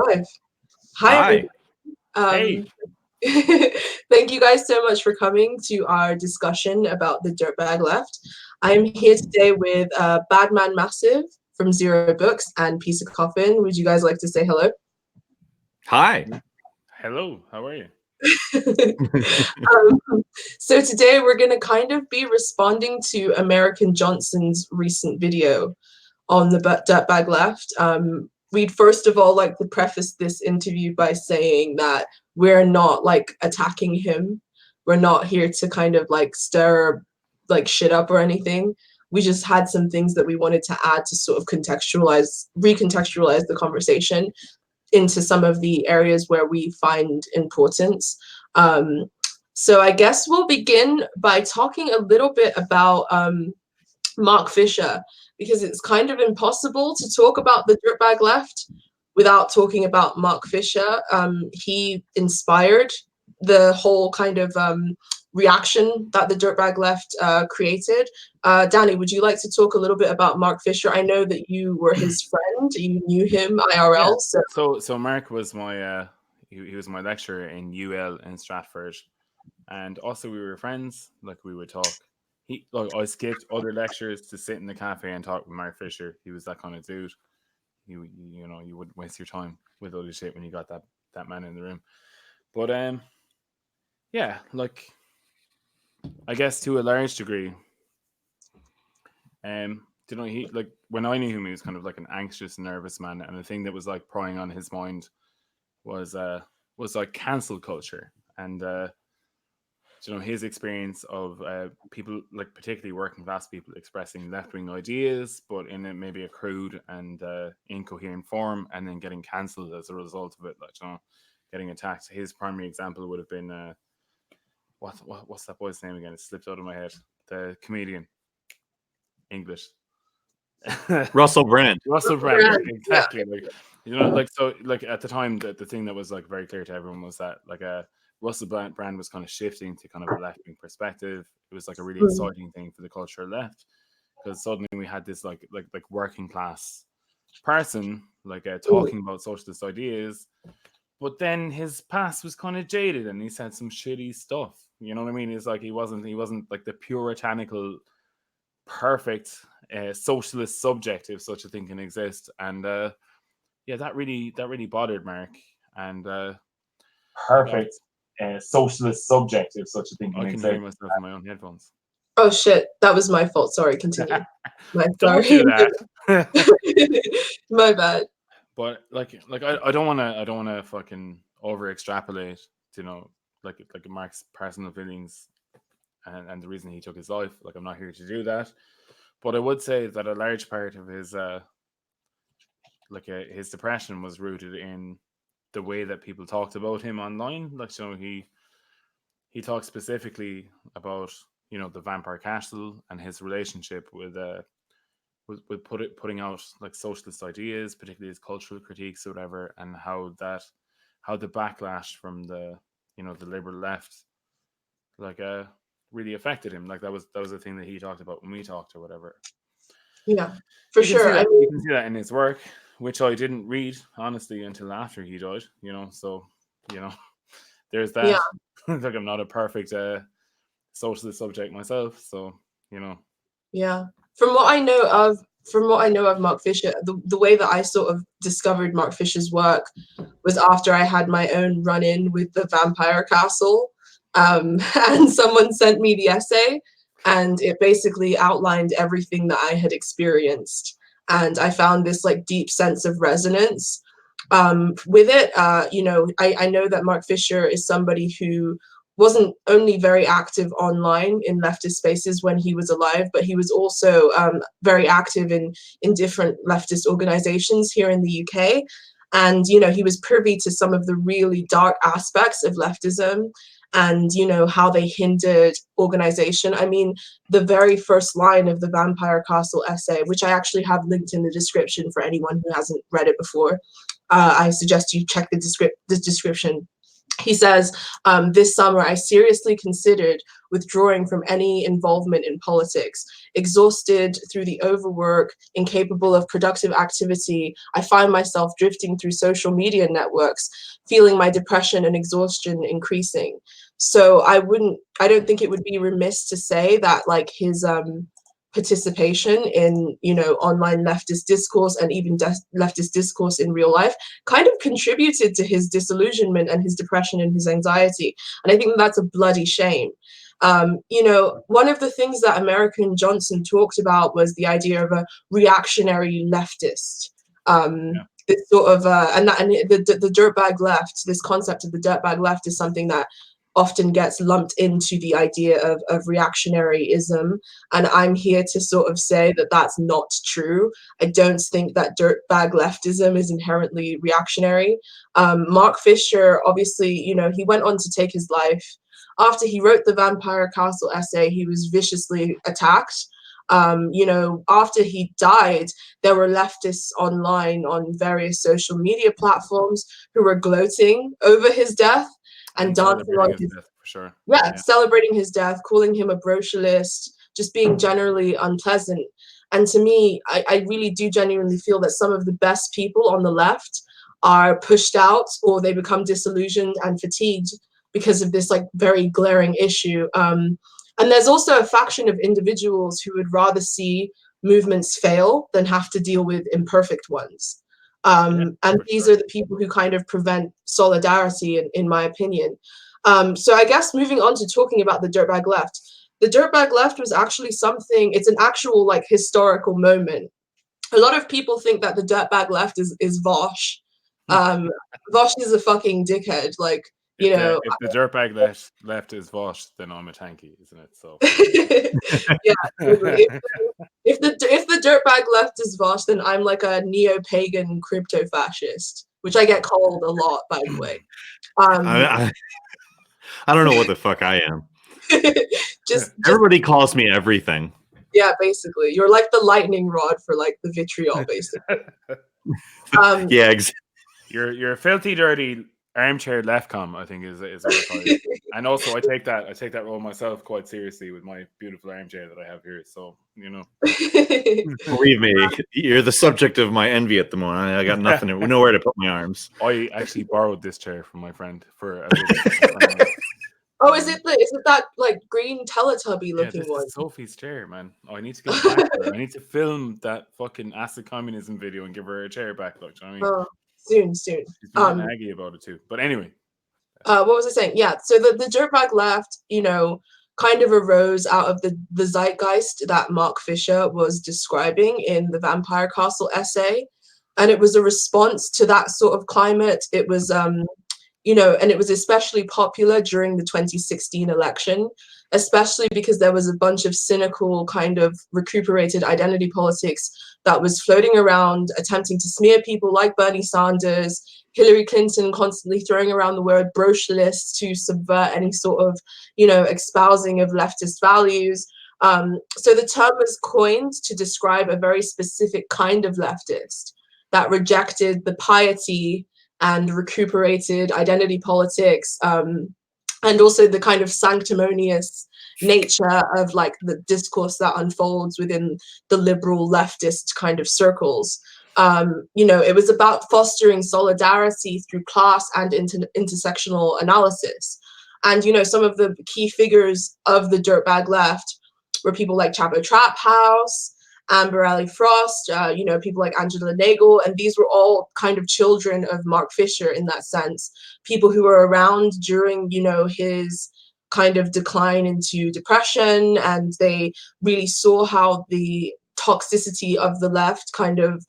live. Hi, Hi. everyone. Hey. Thank you guys so much for coming to our discussion about the Dirtbag Left. I'm here today with BadManmassive from Zero Books and Piece of Coffin. Would you guys like to say hello? Hi. Hello, how are you? So today we're going to kind of be responding to Emerican Johnson's recent video on the Dirtbag Left. We'd first of all like to preface this interview by saying that we're not like attacking him. We're not here to kind of like stir like shit up or anything. We just had some things that we wanted to add to sort of recontextualize the conversation into some of the areas where we find importance. So I guess we'll begin by talking a little bit about Mark Fisher, because it's kind of impossible to talk about the Dirtbag Left without talking about Mark Fisher. He inspired the whole kind of reaction that the Dirtbag Left created. Danny, would you like to talk a little bit about Mark Fisher? I know that you were his friend, you knew him IRL. Yeah. So Mark was my he was my lecturer in UL in Stratford, and also we were friends. Like we would talk. I skipped other lectures to sit in the cafe and talk with Mark Fisher. He was that kind of dude. You wouldn't waste your time with other shit when you got that man in the room. But yeah, like I guess to a large degree, he like when I knew him, he was kind of like an anxious, nervous man, and the thing that was like prying on his mind was like cancel culture and his experience of people, like particularly working class people, expressing left wing ideas, but in a, maybe a crude and incoherent form, and then getting cancelled as a result of it. Like getting attacked. His primary example would have been what's that boy's name again? It slipped out of my head. The comedian, English. Russell Brand. Russell Brand, exactly. Yeah. Like at the time, the thing that was like very clear to everyone was that like Russell Brand was kind of shifting to kind of a left wing perspective. It was like a really exciting thing for the culture left, because suddenly we had this like working class person like talking about socialist ideas, but then his past was kind of jaded and he said some shitty stuff. You know what I mean? It's like he wasn't like the puritanical, perfect socialist subject, if such a thing can exist. And yeah, that really bothered Mark. And perfect socialist subject, if such a thing can exist. I can hear myself in my own headphones. Oh shit, that was my fault. Sorry, continue. Don't do that. My bad. But like I don't wanna fucking over extrapolate, like Mark's personal feelings and the reason he took his life. Like I'm not here to do that. But I would say that a large part of his his depression was rooted in the way that people talked about him online. Like he talked specifically about the Vampire Castle and his relationship with putting out like socialist ideas, particularly his cultural critiques or whatever, and how the backlash from the the liberal left really affected him. Like that was a thing that he talked about when we talked or whatever. Yeah, for sure. You can see that in his work, which I didn't read honestly until after he died. So there's that. Yeah. Like I'm not a perfect socialist subject myself, so Yeah. From what I know of Mark Fisher, the way that I sort of discovered Mark Fisher's work was after I had my own run-in with the Vampire Castle. And someone sent me the essay, and it basically outlined everything that I had experienced. And I found this like deep sense of resonance with it. I know that Mark Fisher is somebody who wasn't only very active online in leftist spaces when he was alive, but he was also very active in different leftist organizations here in the UK. And, he was privy to some of the really dark aspects of leftism and, how they hindered organization. I mean, the very first line of the Vampire Castle essay, which I actually have linked in the description for anyone who hasn't read it before, I suggest you check the description. He says, this summer I seriously considered withdrawing from any involvement in politics. Exhausted through the overwork, incapable of productive activity, I find myself drifting through social media networks, feeling my depression and exhaustion increasing. So I don't think it would be remiss to say that like his participation in, you know, online leftist discourse and even leftist discourse in real life kind of contributed to his disillusionment and his depression and his anxiety. And I think that's a bloody shame. You know, one of the things that Emerican Johnson talked about was the idea of a reactionary leftist. This sort of and the dirtbag left, this concept of the dirtbag left is something that often gets lumped into the idea of reactionaryism, and I'm here to sort of say that that's not true. I don't think that dirtbag leftism is inherently reactionary. Mark Fisher, obviously, you know, he went on to take his life. After he wrote the Vampire Castle essay, he was viciously attacked. You know, after he died, there were leftists online on various social media platforms who were gloating over his death and dancing on his death, for sure. Celebrating his death, calling him a brocialist, just being generally unpleasant. And to me, I really do genuinely feel that some of the best people on the left are pushed out, or they become disillusioned and fatigued because of this like very glaring issue. And there's also a faction of individuals who would rather see movements fail than have to deal with imperfect ones. And these are the people who kind of prevent solidarity, in my opinion. So I guess moving on to talking about the dirtbag left. The dirtbag left was actually something, it's an actual like historical moment. A lot of people think that the dirtbag left is Vosh. Vosh is a fucking dickhead. Like, you know, if the dirtbag left is Vosh, then I'm a tanky, isn't it? So yeah, if the dirtbag left is Vosh, then I'm like a neo-pagan crypto-fascist, which I get called a lot, by the way. I don't know what the fuck I am. just Everybody calls me everything. Yeah, basically, you're like the lightning rod for like the vitriol, basically. Yeah, exactly. You're a filthy, dirty armchair leftcom, I think is what I call it. And also I take that role myself quite seriously with my beautiful armchair that I have here. So, you know. Believe me, you're the subject of my envy at the moment. I got nothing, nowhere to put my arms. I actually borrowed this chair from my friend for a Oh, is it that like green Teletubby looking this one? is Sophie's chair, man. Oh, I need to give it back to her. I need to film that fucking acid communism video and give her a chair back. Look, you know what I mean? Soon. She's been aggy about it too. But anyway. What was I saying? Yeah, so the dirtbag left, you know, kind of arose out of the zeitgeist that Mark Fisher was describing in the Vampire Castle essay. And it was a response to that sort of climate. It was you know, and it was especially popular during the 2016 election, especially because there was a bunch of cynical kind of recuperated identity politics that was floating around, attempting to smear people like Bernie Sanders, Hillary Clinton constantly throwing around the word brocialist to subvert any sort of, you know, espousing of leftist values. So the term was coined to describe a very specific kind of leftist that rejected the piety and recuperated identity politics, and also the kind of sanctimonious nature of like the discourse that unfolds within the liberal leftist kind of circles. You know, it was about fostering solidarity through class and intersectional analysis. And, you know, some of the key figures of the dirtbag left were people like Chapo Trap House, Amber Alley Frost, you know, people like Angela Nagel, and these were all kind of children of Mark Fisher in that sense, people who were around during, you know, his kind of decline into depression, and they really saw how the toxicity of the left kind of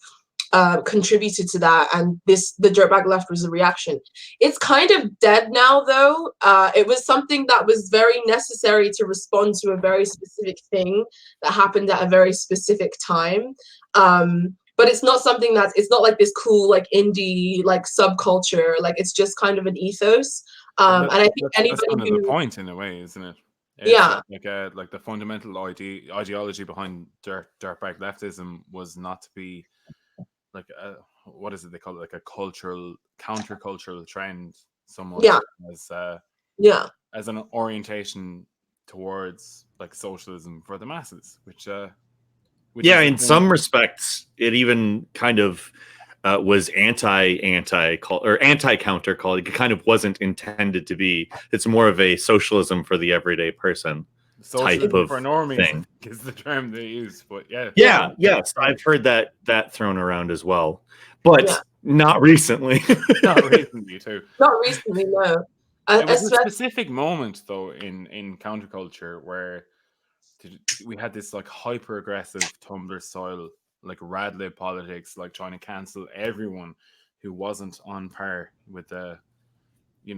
contributed to that, and the dirtbag left was a reaction. It's kind of dead now, though. It was something that was very necessary to respond to a very specific thing that happened at a very specific time. But it's not something it's not like this cool like indie like subculture. Like it's just kind of an ethos. And I think anybody that's kind of who the point in a way, isn't it? It's yeah, like the fundamental ideology behind dirtbag leftism was not to be like what is it they call it, like a countercultural trend, somewhat, yeah, as yeah, as an orientation towards like socialism for the masses, which Yeah, is the in thing. some respects, it even kind of was anti-counter call. It kind of wasn't intended to be. It's more of a socialism for the everyday person type Socialism of for normies thing. is the term they use, but yeah. Yeah, yes, I've heard that thrown around as well, but not recently. Not recently too. Not recently, no. It was a Especially, specific moment though in counterculture where we had this like hyper aggressive Tumblr style like rad lib politics, like trying to cancel everyone who wasn't on par with the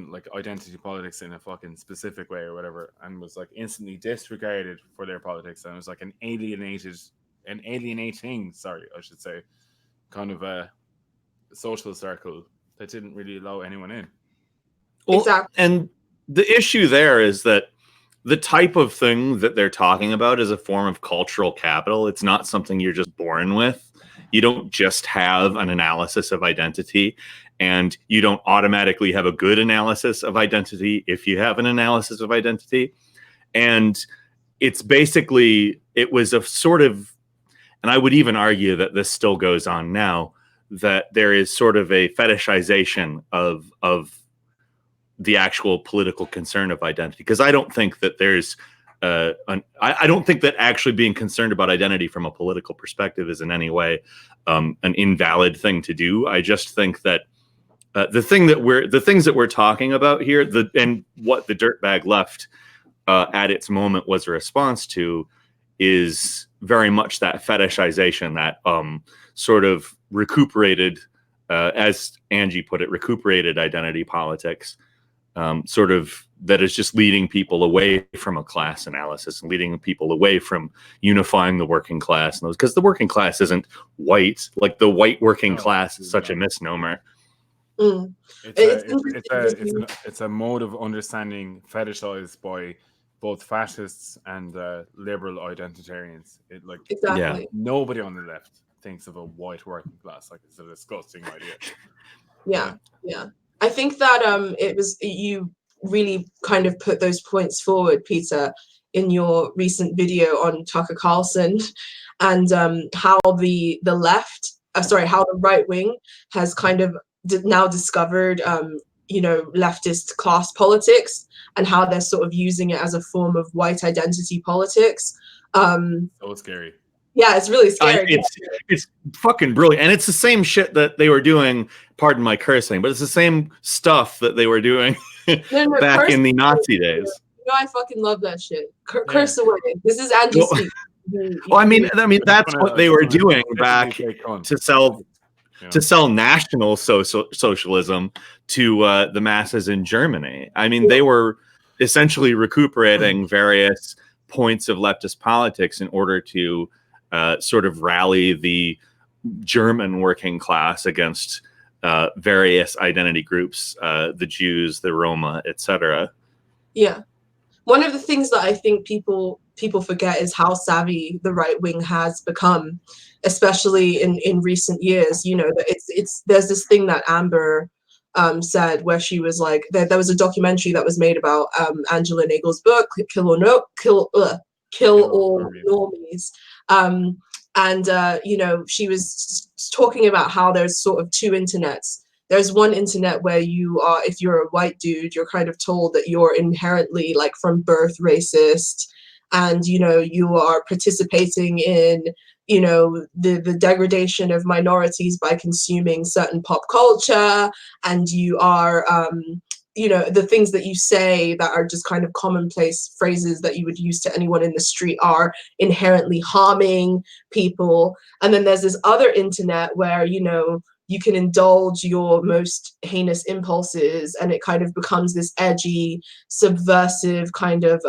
like identity politics in a fucking specific way or whatever, and was like instantly disregarded for their politics, and it was like an alienating, sorry, I should say, kind of a social circle that didn't really allow anyone in. Well, exactly. and the issue there is that the type of thing that they're talking about is a form of cultural capital. It's not something you're just born with. You don't just have an analysis of identity, and you don't automatically have a good analysis of identity if you have an analysis of identity. And it's basically, it was a sort of, and I would even argue that this still goes on now, that there is sort of a fetishization of the actual political concern of identity, because I don't think that there's I don't think that actually being concerned about identity from a political perspective is in any way an invalid thing to do. I just think that the things that we're talking about here, and what the Dirtbag left at its moment was a response to, is very much that fetishization, that sort of recuperated, as Angie put it, recuperated identity politics. Sort of that is just leading people away from a class analysis and leading people away from unifying the working class, and those, because the working class isn't white. Like, the white working class is such a misnomer. It's a mode of understanding fetishized by both fascists and liberal identitarians. Exactly. Nobody on the left thinks of a white working class. Like, it's a disgusting idea. Yeah. I think that it was, you really kind of put those points forward, Peter, in your recent video on Tucker Carlson, and how the left, how the right wing has kind of now discovered leftist class politics, and how they're sort of using it as a form of white identity politics. So scary. Yeah, it's really scary. It's fucking brilliant. And it's the same shit that they were doing, pardon my cursing, but it's the same stuff that they were doing back in the Nazi days. I fucking love that shit. Curse away. This is Angie speak. Well, I mean, that's what they were doing back to sell national socialism to the masses in Germany. I mean, they were essentially recuperating various points of leftist politics in order to sort of rally the German working class against various identity groups, the Jews, the Roma, etc. Yeah. One of the things that I think people forget is how savvy the right wing has become, especially in recent years. You know, that there's this thing that Amber said, where she was like, there was a documentary that was made about Angela Nagel's book, Kill All Normies. She was talking about how there's sort of two internets. There's one internet where you are, if you're a white dude, you're kind of told that you're inherently, like, from birth racist, and you are participating in the degradation of minorities by consuming certain pop culture, and you are the things that you say that are just kind of commonplace phrases that you would use to anyone in the street are inherently harming people. And then there's this other internet where you can indulge your most heinous impulses, and it kind of becomes this edgy, subversive kind of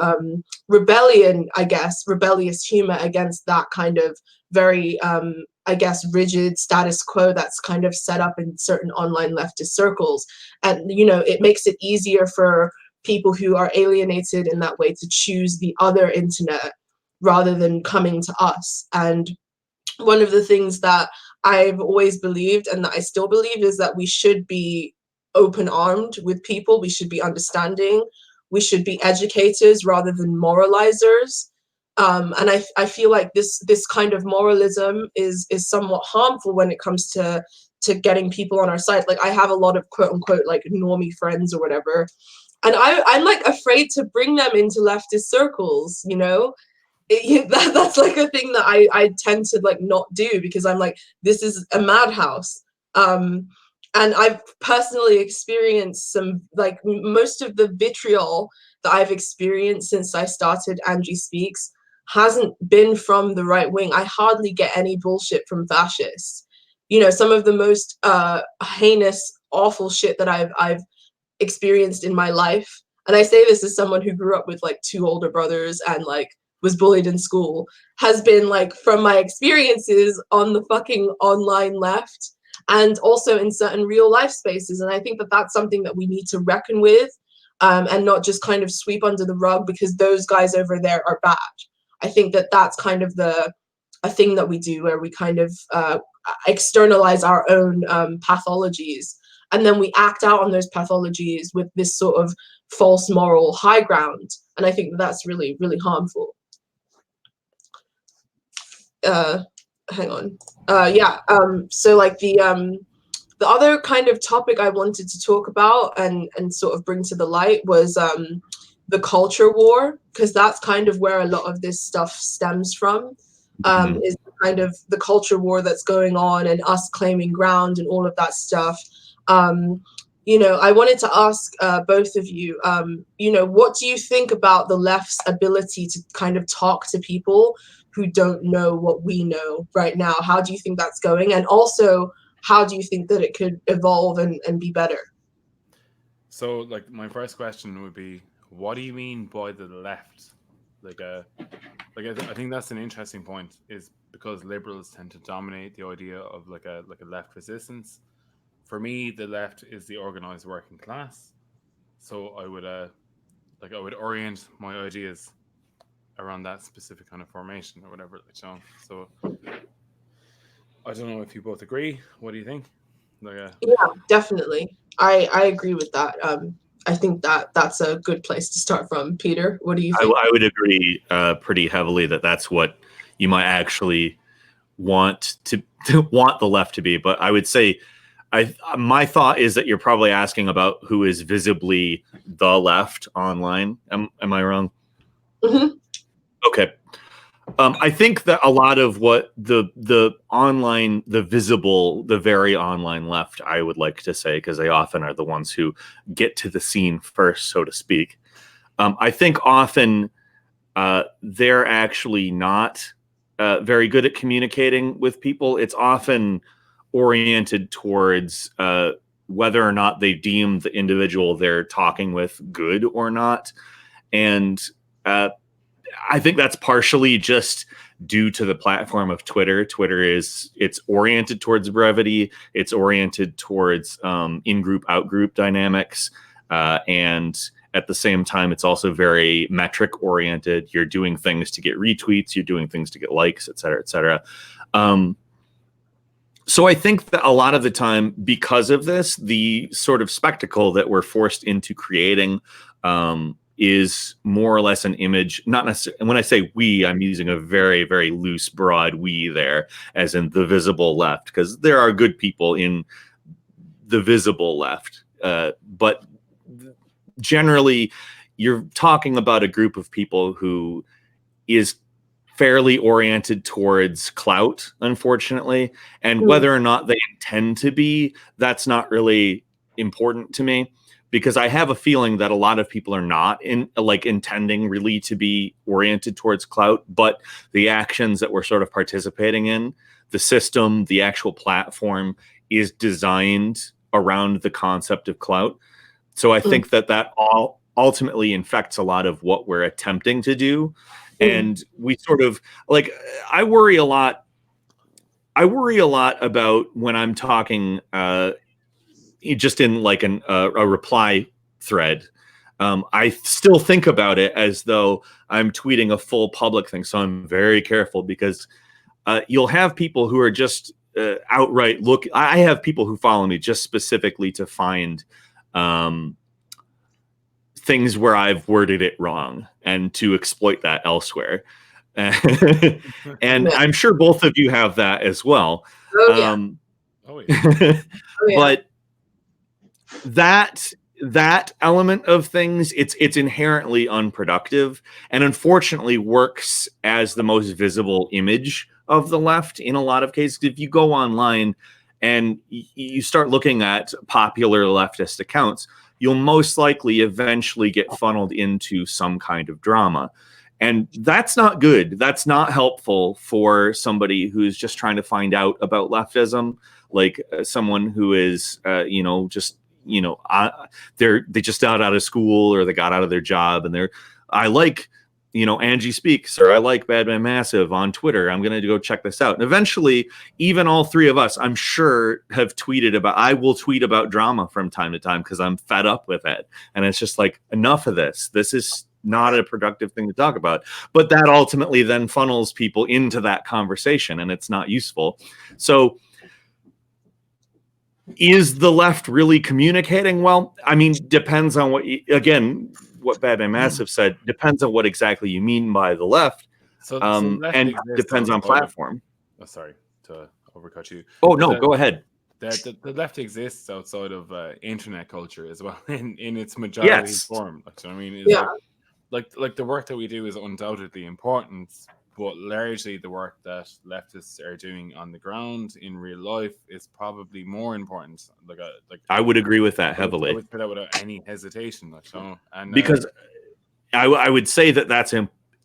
rebellious humor against that kind of very rigid status quo that's kind of set up in certain online leftist circles. And it makes it easier for people who are alienated in that way to choose the other internet rather than coming to us. And one of the things that I've always believed, and that I still believe, is that we should be open-armed with people. We should be understanding we should be educators rather than moralizers. And I feel like this kind of moralism is somewhat harmful when it comes to getting people on our side. Like, I have a lot of quote unquote like normie friends or whatever, and I'm like afraid to bring them into leftist circles, you know. That's like a thing that I tend to like not do, because I'm like, this is a madhouse. And I've personally experienced some, like, most of the vitriol that I've experienced since I started Angie Speaks hasn't been from the right wing. I hardly get any bullshit from fascists. You know, some of the most heinous, awful shit that I've experienced in my life, and I say this as someone who grew up with like 2 older brothers and like was bullied in school, has been like from my experiences on the fucking online left, and also in certain real life spaces. And I think that that's something that we need to reckon with, and not just kind of sweep under the rug because those guys over there are bad. I think that that's kind of a thing that we do, where we kind of externalize our own pathologies, and then we act out on those pathologies with this sort of false moral high ground. And I think that that's really, really harmful. Hang on. Yeah. So like the other kind of topic I wanted to talk about and sort of bring to the light was the culture war, because that's kind of where a lot of this stuff stems from. Is kind of the culture war that's going on and us claiming ground and all of that stuff. You know, I wanted to ask both of you, you know, what do you think about the left's ability to kind of talk to people who don't know what we know right now? How do you think that's going? And also, how do you think that it could evolve and be better? So, like, my first question would be, what do you mean by the left? I think that's an interesting point, is because liberals tend to dominate the idea of like a left resistance. For me, the left is the organized working class. So I would orient my ideas around that specific kind of formation or whatever. So I don't know if you both agree. What do you think? Yeah, definitely. I agree with that. I think that that's a good place to start from. Peter, what do you think? I would agree pretty heavily that that's what you might actually want to want the left to be. But I would say, my thought is that you're probably asking about who is visibly the left online. Am I wrong? Mm-hmm. Okay. I think that a lot of what the online, the visible, the very online left, I would like to say, because they often are the ones who get to the scene first, so to speak. I think often they're actually not very good at communicating with people. It's often oriented towards whether or not they deem the individual they're talking with good or not. And I think that's partially just due to the platform of Twitter. It's oriented towards brevity. It's oriented towards in-group, out-group dynamics. And at the same time, it's also very metric oriented. You're doing things to get retweets. You're doing things to get likes, et cetera, et cetera. So I think that a lot of the time, because of this, the sort of spectacle that we're forced into creating is more or less an image. Not necessarily, and when I say we, I'm using a very, very loose, broad we there, as in the visible left, because there are good people in the visible left. But generally, you're talking about a group of people who is fairly oriented towards clout, unfortunately. And whether or not they intend to be, that's not really important to me, because I have a feeling that a lot of people are not intending really to be oriented towards clout, but the actions that we're sort of participating in, the system, the actual platform is designed around the concept of clout. So I think that all ultimately infects a lot of what we're attempting to do. And we sort of I worry a lot about when I'm talking just in like a reply thread. I still think about it as though I'm tweeting a full public thing. So I'm very careful, because you'll have people who are just outright I have people who follow me just specifically to find things where I've worded it wrong and to exploit that elsewhere. And Yeah. I'm sure both of you have that as well. Oh yeah. Oh yeah. Oh yeah. But that element of things, it's inherently unproductive, and unfortunately works as the most visible image of the left in a lot of cases. If you go online and you start looking at popular leftist accounts, you'll most likely eventually get funneled into some kind of drama. And that's not good. That's not helpful for somebody who's just trying to find out about leftism, like someone who is, just, they just got out of school or they got out of their job and I like, Angie Speaks, or I like BadManmassive on Twitter. I'm going to go check this out. And eventually, even all three of us, I'm sure, have tweeted about, I will tweet about drama from time to time because I'm fed up with it. And it's just like, enough of this. This is not a productive thing to talk about. But that ultimately then funnels people into that conversation, and it's not useful. So is the left really communicating well? I mean, depends on what what BadManmassive said, depends on what exactly you mean by the left. So and depends on platform. Sorry to overcut you. Oh, no, go ahead. The left exists outside of internet culture as well, in its majority form. Like, so, I mean, it's like the work that we do is undoubtedly important, but largely the work that leftists are doing on the ground in real life is probably more important. Like I would agree with that heavily. I would put that without any hesitation. Like, so, and because I would say that's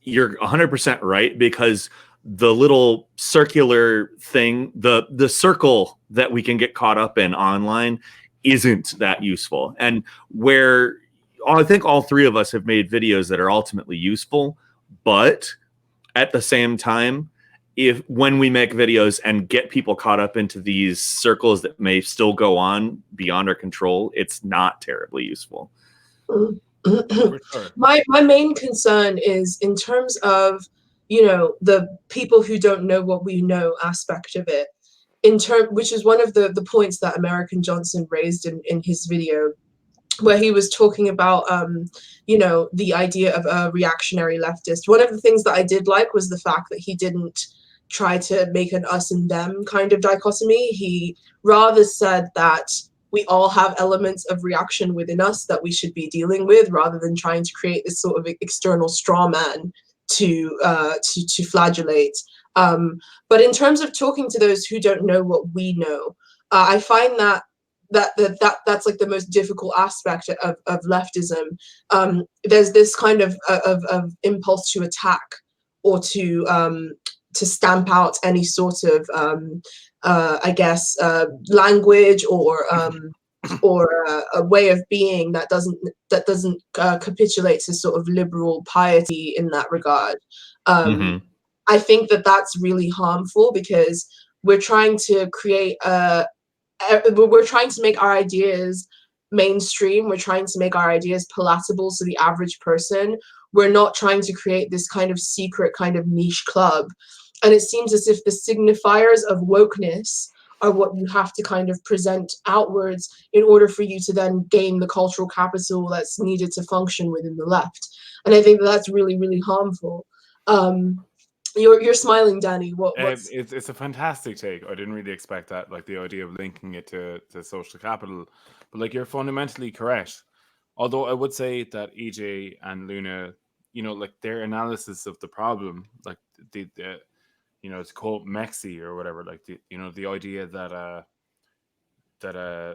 you're 100% right, because the little circular thing, the circle that we can get caught up in online isn't that useful. And where I think all three of us have made videos that are ultimately useful, but at the same time, when we make videos and get people caught up into these circles that may still go on beyond our control, it's not terribly useful. My main concern is in terms of, the people who don't know what we know aspect of it, which is one of the points that Emerican Johnson raised in his video, where he was talking about, the idea of a reactionary leftist. One of the things that I did like was the fact that he didn't try to make an us and them kind of dichotomy. He rather said that we all have elements of reaction within us that we should be dealing with, rather than trying to create this sort of external straw man to flagellate. But in terms of talking to those who don't know what we know, I find that's like the most difficult aspect of leftism. There's this kind of impulse to attack or to stamp out any sort of language or a way of being that doesn't capitulate to sort of liberal piety in that regard. I think that's really harmful, because we're trying to create we're trying to make our ideas mainstream. We're trying to make our ideas palatable to the average person. We're not trying to create this kind of secret kind of niche club. And it seems as if the signifiers of wokeness are what you have to kind of present outwards in order for you to then gain the cultural capital that's needed to function within the left. And I think that's really, really harmful. You're smiling, Danny. It's a fantastic take. I didn't really expect that, like the idea of linking it to social capital. But like, you're fundamentally correct. Although I would say that EJ and Luna, like their analysis of the problem, like the it's called Mexi or whatever, like the idea that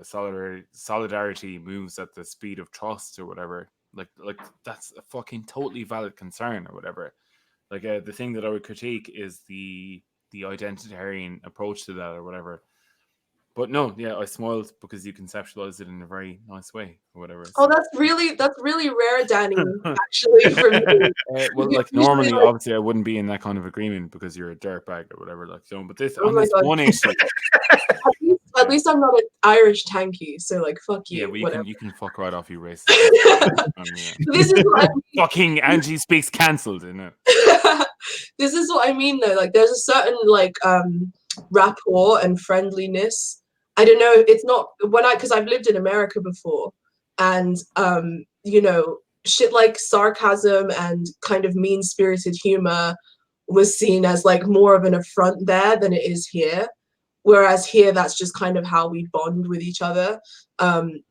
solidarity moves at the speed of trust or whatever, like that's a fucking totally valid concern or whatever. Like the thing that I would critique is the identitarian approach to that or whatever. But no, yeah, I smiled because you conceptualized it in a very nice way or whatever. Oh, that's really rare, Danny. Actually, for me. Well, like normally, obviously, I wouldn't be in that kind of agreement because you're a dirtbag or whatever. Like, so, but this on this one issue, at least I'm not an Irish tanky, so like, fuck you. Yeah, well, you can fuck right off, you racist. This is what I mean. Fucking Angie Speaks cancelled, isn't it? This is what I mean, though. Like, there's a certain like rapport and friendliness. I don't know. It's not because I've lived in America before, and shit like sarcasm and kind of mean-spirited humor was seen as like more of an affront there than it is here. Whereas here, that's just kind of how we bond with each other.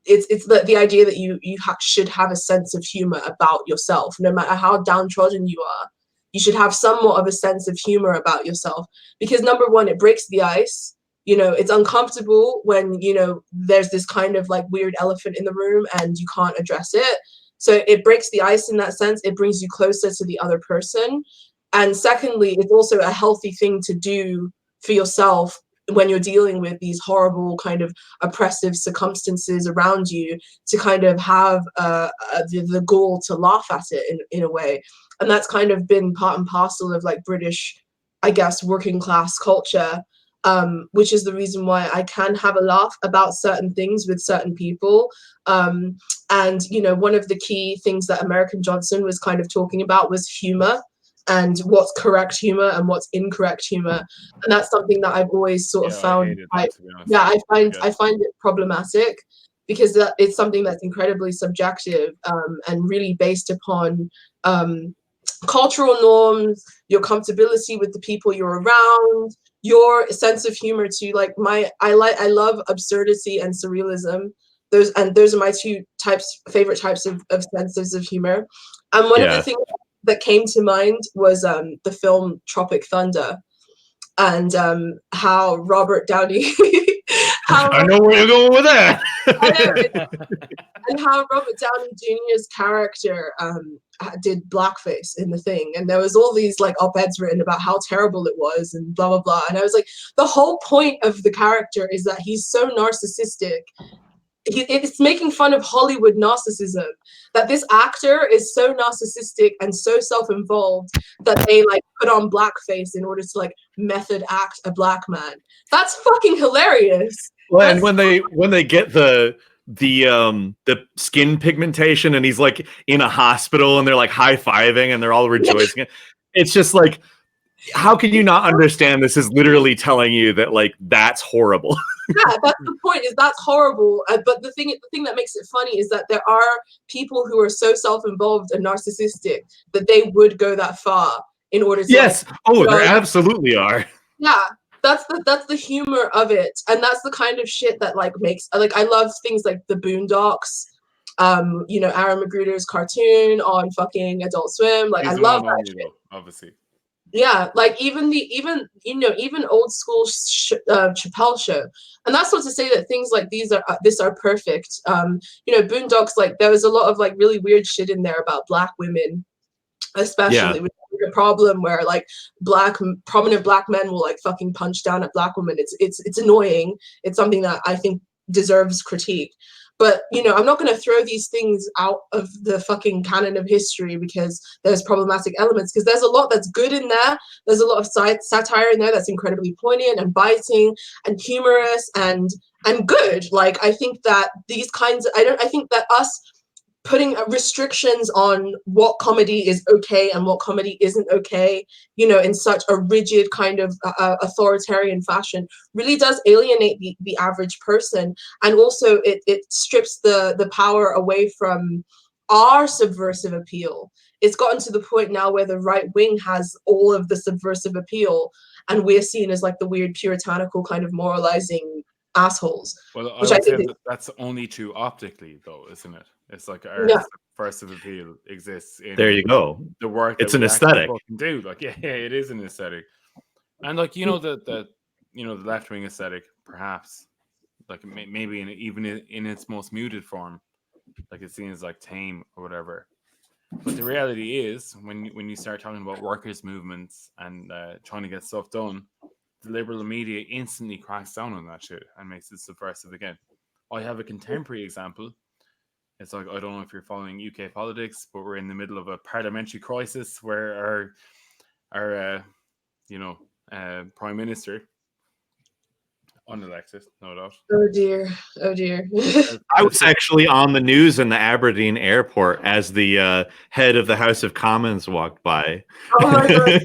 It's the idea that you should have a sense of humor about yourself, no matter how downtrodden you are. You should have somewhat of a sense of humor about yourself, because number one, it breaks the ice. You know, it's uncomfortable when, you know, there's this kind of like weird elephant in the room and you can't address it. So it breaks the ice in that sense. It brings you closer to the other person. And secondly, it's also a healthy thing to do for yourself when you're dealing with these horrible kind of oppressive circumstances around you, to kind of have the gall to laugh at it in a way. And that's kind of been part and parcel of like British, I guess, working class culture, which is the reason why I can have a laugh about certain things with certain people. And, you know, one of the key things that Emerican Johnson was kind of talking about was humor, and what's correct humor and what's incorrect humor. And that's something that I've always sort of found I find it problematic, because it's something that's incredibly subjective, and really based upon cultural norms, your comfortability with the people you're around, your sense of humor too. Like I love absurdity and surrealism. Those are my two favorite types of senses of humor. And one of the things that came to mind was the film Tropic Thunder, and how Robert Downey I know where you're going with that. And how Robert Downey Jr.'s character did blackface in the thing, and there was all these like op-eds written about how terrible it was and blah blah blah. And I was like, the whole point of the character is that he's so narcissistic. It's making fun of Hollywood narcissism, that this actor is so narcissistic and so self-involved that they like put on blackface in order to like method act a black man. That's fucking hilarious. Well, and when they get the skin pigmentation and he's like in a hospital and they're like high-fiving and they're all rejoicing, it's just like, how can you not understand this is literally telling you that like that's horrible? Yeah, that's the point, is that's horrible. But the thing that makes it funny is that there are people who are so self-involved and narcissistic that they would go that far in order to there absolutely are. Yeah, that's the humor of it, and that's the kind of shit that like makes, like, I love things like the Boondocks, you know, Aaron McGruder's cartoon on fucking Adult Swim. Like, I love that shit. Obviously. Yeah, like even old school Chappelle Show, and that's not to say that things like these are perfect. You know, Boondocks, like there was a lot of like really weird shit in there about Black women, especially with the problem where like prominent Black men will like fucking punch down at Black women. It's annoying. It's something that I think deserves critique. But, you know, I'm not going to throw these things out of the fucking canon of history because there's problematic elements, because there's a lot that's good in there. There's a lot of satire in there that's incredibly poignant and biting and humorous and good. Like, I think that these kinds of, I think that us putting restrictions on what comedy is okay and what comedy isn't okay, you know, in such a rigid kind of authoritarian fashion really does alienate the average person. And also it strips the power away from our subversive appeal. It's gotten to the point now where the right wing has all of the subversive appeal, and we're seen as like the weird puritanical kind of moralizing assholes. Well, I would say that's only true optically, though, isn't it? It's like our subversive appeal exists in there you go. The work. It's an aesthetic. Do like it is an aesthetic, and like you know the left wing aesthetic, perhaps like maybe even in its most muted form, like it's seen as like tame or whatever. But the reality is, when you start talking about workers' movements and trying to get stuff done, the liberal media instantly cracks down on that shit and makes it subversive again. I have a contemporary example. It's like, I don't know if you're following UK politics, but we're in the middle of a parliamentary crisis where our Prime Minister, unelected, no doubt. Oh dear. I was actually on the news in the Aberdeen airport as the head of the House of Commons walked by. Oh my god!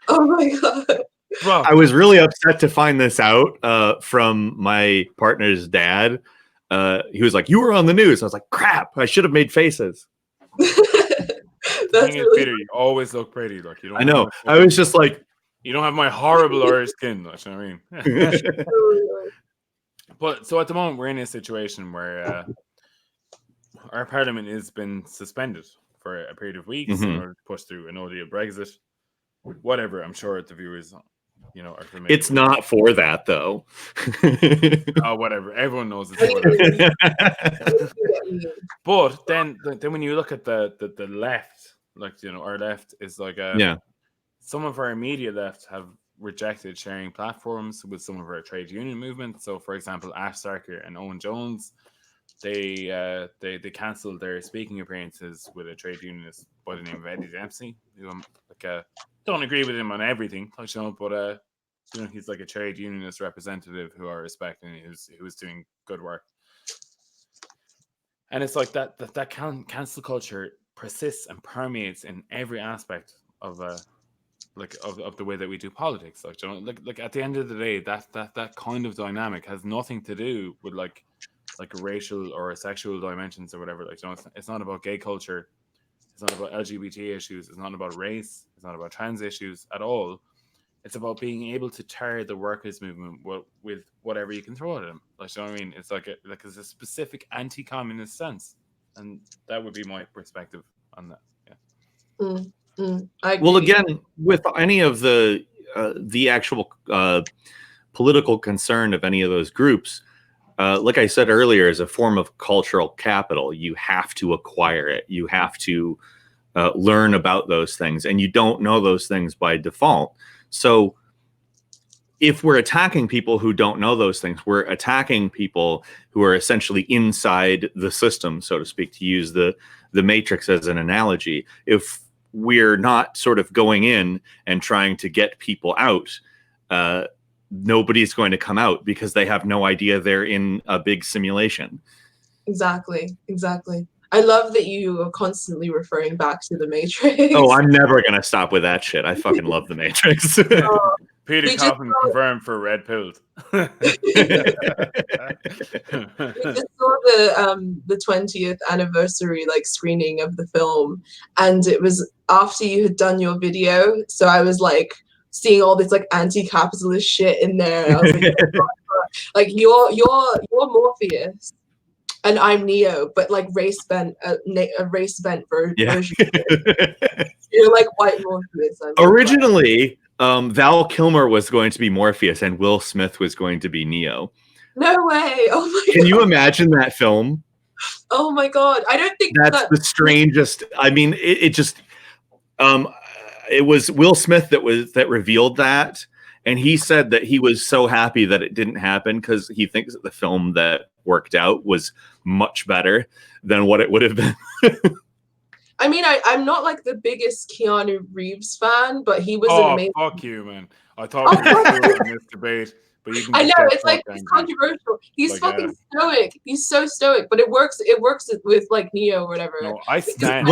Oh my god! Bro. I was really upset to find this out from my partner's dad. He was like, "You were on the news." I was like, "Crap! I should have made faces." The That's thing is, really Peter, you always look pretty. Like you don't. I know. have I was just like, you don't have my horrible Irish skin. Like, you know what I mean? true. But so at the moment, we're in a situation where our parliament has been suspended for a period of weeks in Mhm. order to push through a no deal Brexit. Whatever, I'm sure the viewers, are familiar. it's not for that though. Oh, whatever. Everyone knows it's whatever. But then when you look at the left, like our left is like Yeah. some of our immediate left have rejected sharing platforms with some of our trade union movements. So, for example, Ash Sarkar and Owen Jones, they cancelled their speaking appearances with a trade unionist by the name of Eddie Dempsey, who I'm don't agree with him on everything, but he's like a trade unionist representative who I respect and who's doing good work. And it's like that cancel culture persists and permeates in every aspect of of the way that we do politics. Like at the end of the day, that kind of dynamic has nothing to do with like a racial or a sexual dimensions or whatever. It's not about gay culture. It's not about LGBT issues. It's not about race. It's not about trans issues at all. It's about being able to tar the workers' movement with whatever you can throw at them. Like, you know what I mean? It's it's a specific anti-communist sense, and that would be my perspective on that. Yeah. I agree. Well, again, with any of the actual political concern of any of those groups, like I said earlier, is a form of cultural capital. You have to acquire it. You have to learn about those things, and you don't know those things by default. So if we're attacking people who don't know those things, we're attacking people who are essentially inside the system, so to speak, to use the Matrix as an analogy. If we're not sort of going in and trying to get people out, nobody's going to come out because they have no idea they're in a big simulation. Exactly. I love that you are constantly referring back to the Matrix. Oh, I'm never going to stop with that shit. I fucking love the Matrix. Peter Coffin confirmed for red pilled. We just saw the 20th anniversary screening of the film, and it was after you had done your video, so I was seeing all this anti-capitalist shit in there. I was like, oh, like you're Morpheus and I'm Neo, but race bent version. Yeah. You're white Morpheus. Originally, Val Kilmer was going to be Morpheus and Will Smith was going to be Neo. No way! Oh my god! Can you imagine that film? Oh my god! I don't think that's the strangest. I mean, it just. It was Will Smith that revealed that, and he said that he was so happy that it didn't happen because he thinks that the film that worked out was much better than what it would have been. I mean, I'm not the biggest Keanu Reeves fan, but he was an amazing. Fuck you, man! I thought we were doing this debate, but you can. I know it's it's controversial. He's fucking stoic. He's so stoic, but it works. It works with Neo or whatever. No, I stand.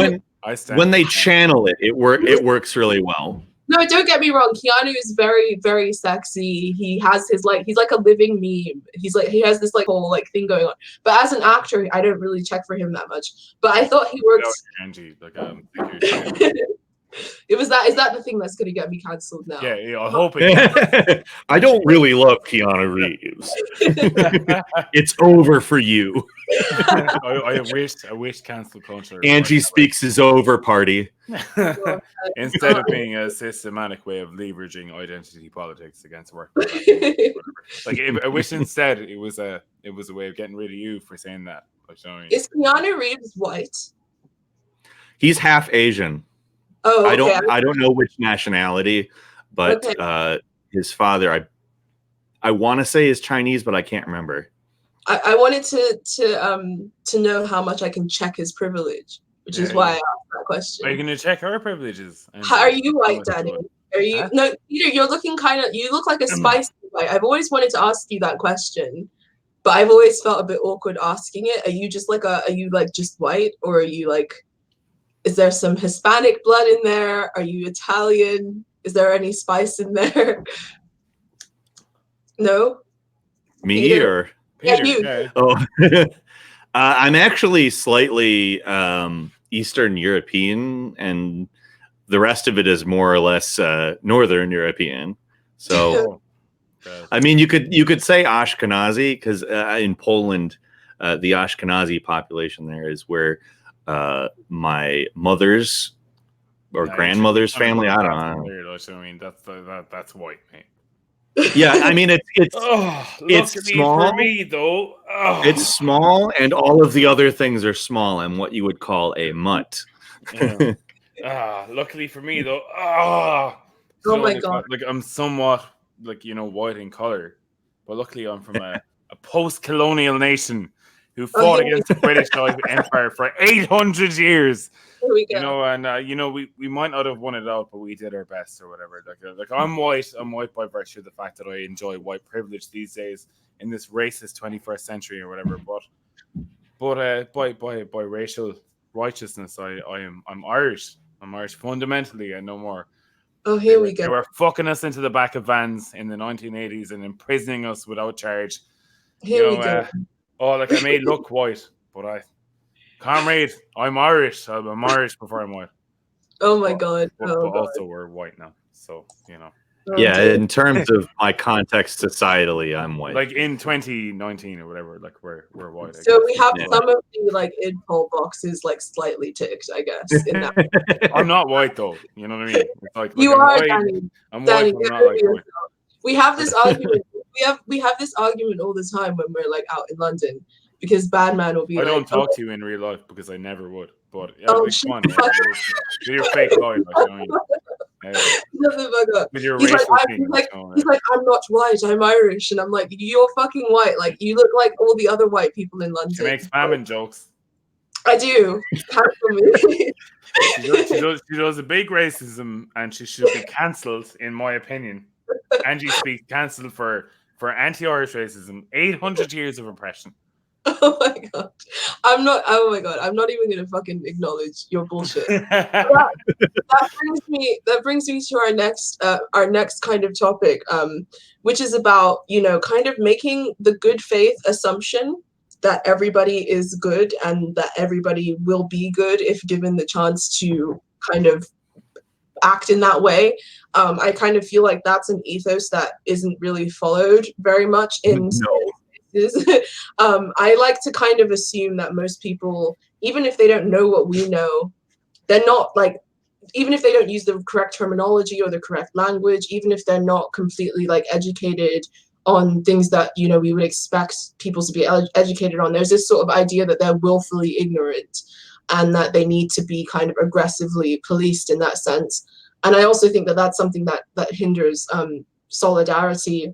When they channel it, it works really well. No, don't get me wrong. Keanu is very, very sexy. He has his he's like a living meme. He's he has this whole thing going on. But as an actor, I don't really check for him that much. But I thought he worked. Angie, Is that the thing that's gonna get me cancelled now? Yeah, I hope it. I don't really love Keanu Reeves. It's over for you. I wish cancel culture. Angie speaks his over party. Instead of being a systematic way of leveraging identity politics against work. I wish instead it was a way of getting rid of you for saying that. Is Keanu Reeves white? He's half Asian. Oh, okay. I don't know which nationality, but okay. His father, I want to say is Chinese, but I can't remember. I wanted to know how much I can check his privilege, which is why I asked that question. Are you going to check her privileges? Are you white, Danny? Are you? Huh? No, Peter. You're looking you look like a spicy white. I've always wanted to ask you that question, but I've always felt a bit awkward asking it. Are you just are you just white, or are you is there some Hispanic blood in there? Are you Italian? Is there any spice in there? No? Me Peter? or? Yeah, you. Oh, I'm actually slightly Eastern European, and the rest of it is more or less Northern European. So, I mean, you could say Ashkenazi, because in Poland, the Ashkenazi population there is where my mother's or grandmother's family. I don't know. I mean, that's white, mate. Yeah, I mean it's it's small for me though. It's small, and all of the other things are small and what you would call a mutt. Luckily for me though. Oh my God. Like I'm somewhat white in color, but luckily I'm from a post-colonial nation who fought against the British Empire for 800 years. Here we go. And we might not have won it out, but we did our best or whatever. Like I'm white by virtue of the fact that I enjoy white privilege these days in this racist 21st century or whatever. But by racial righteousness, I'm Irish. I'm Irish fundamentally and no more. Oh, here we go. They were fucking us into the back of vans in the 1980s and imprisoning us without charge. Here we go. I may look white, but comrade, I'm Irish. I'm Irish before I'm white. Oh my God. But also we're white now, so Yeah, in terms of my context societally, I'm white. Like in 2019 or whatever, like we're white. So we have some of the id poll boxes slightly ticked, I guess. In that. I'm not white though. You know what I mean? It's like you I'm are, white. Danny. I'm Danny, white. I'm not white. We have this argument. we have this argument all the time when we're out in London, because Badman will be I don't talk to you in real life because I never would. But come on, do your fake life. With your he's racial he's like, I'm not white, I'm Irish, and I'm like, you're fucking white. You look like all the other white people in London. She makes famine jokes. I do. Me. She does a big racism, and she should be cancelled, in my opinion. Angie speaks cancelled for anti-Irish racism. 800 years of oppression. Oh my God. I'm not even gonna fucking acknowledge your bullshit. that brings me to our next kind of topic, which is about, kind of making the good faith assumption that everybody is good and that everybody will be good if given the chance to kind of act in that way. I kind of feel like that's an ethos that isn't really followed very much in I like to kind of assume that most people, even if they don't know what we know, they're not even if they don't use the correct terminology or the correct language, even if they're not completely educated on things that we would expect people to be educated on, there's this sort of idea that they're willfully ignorant and that they need to be kind of aggressively policed in that sense. And I also think that that's something that hinders solidarity.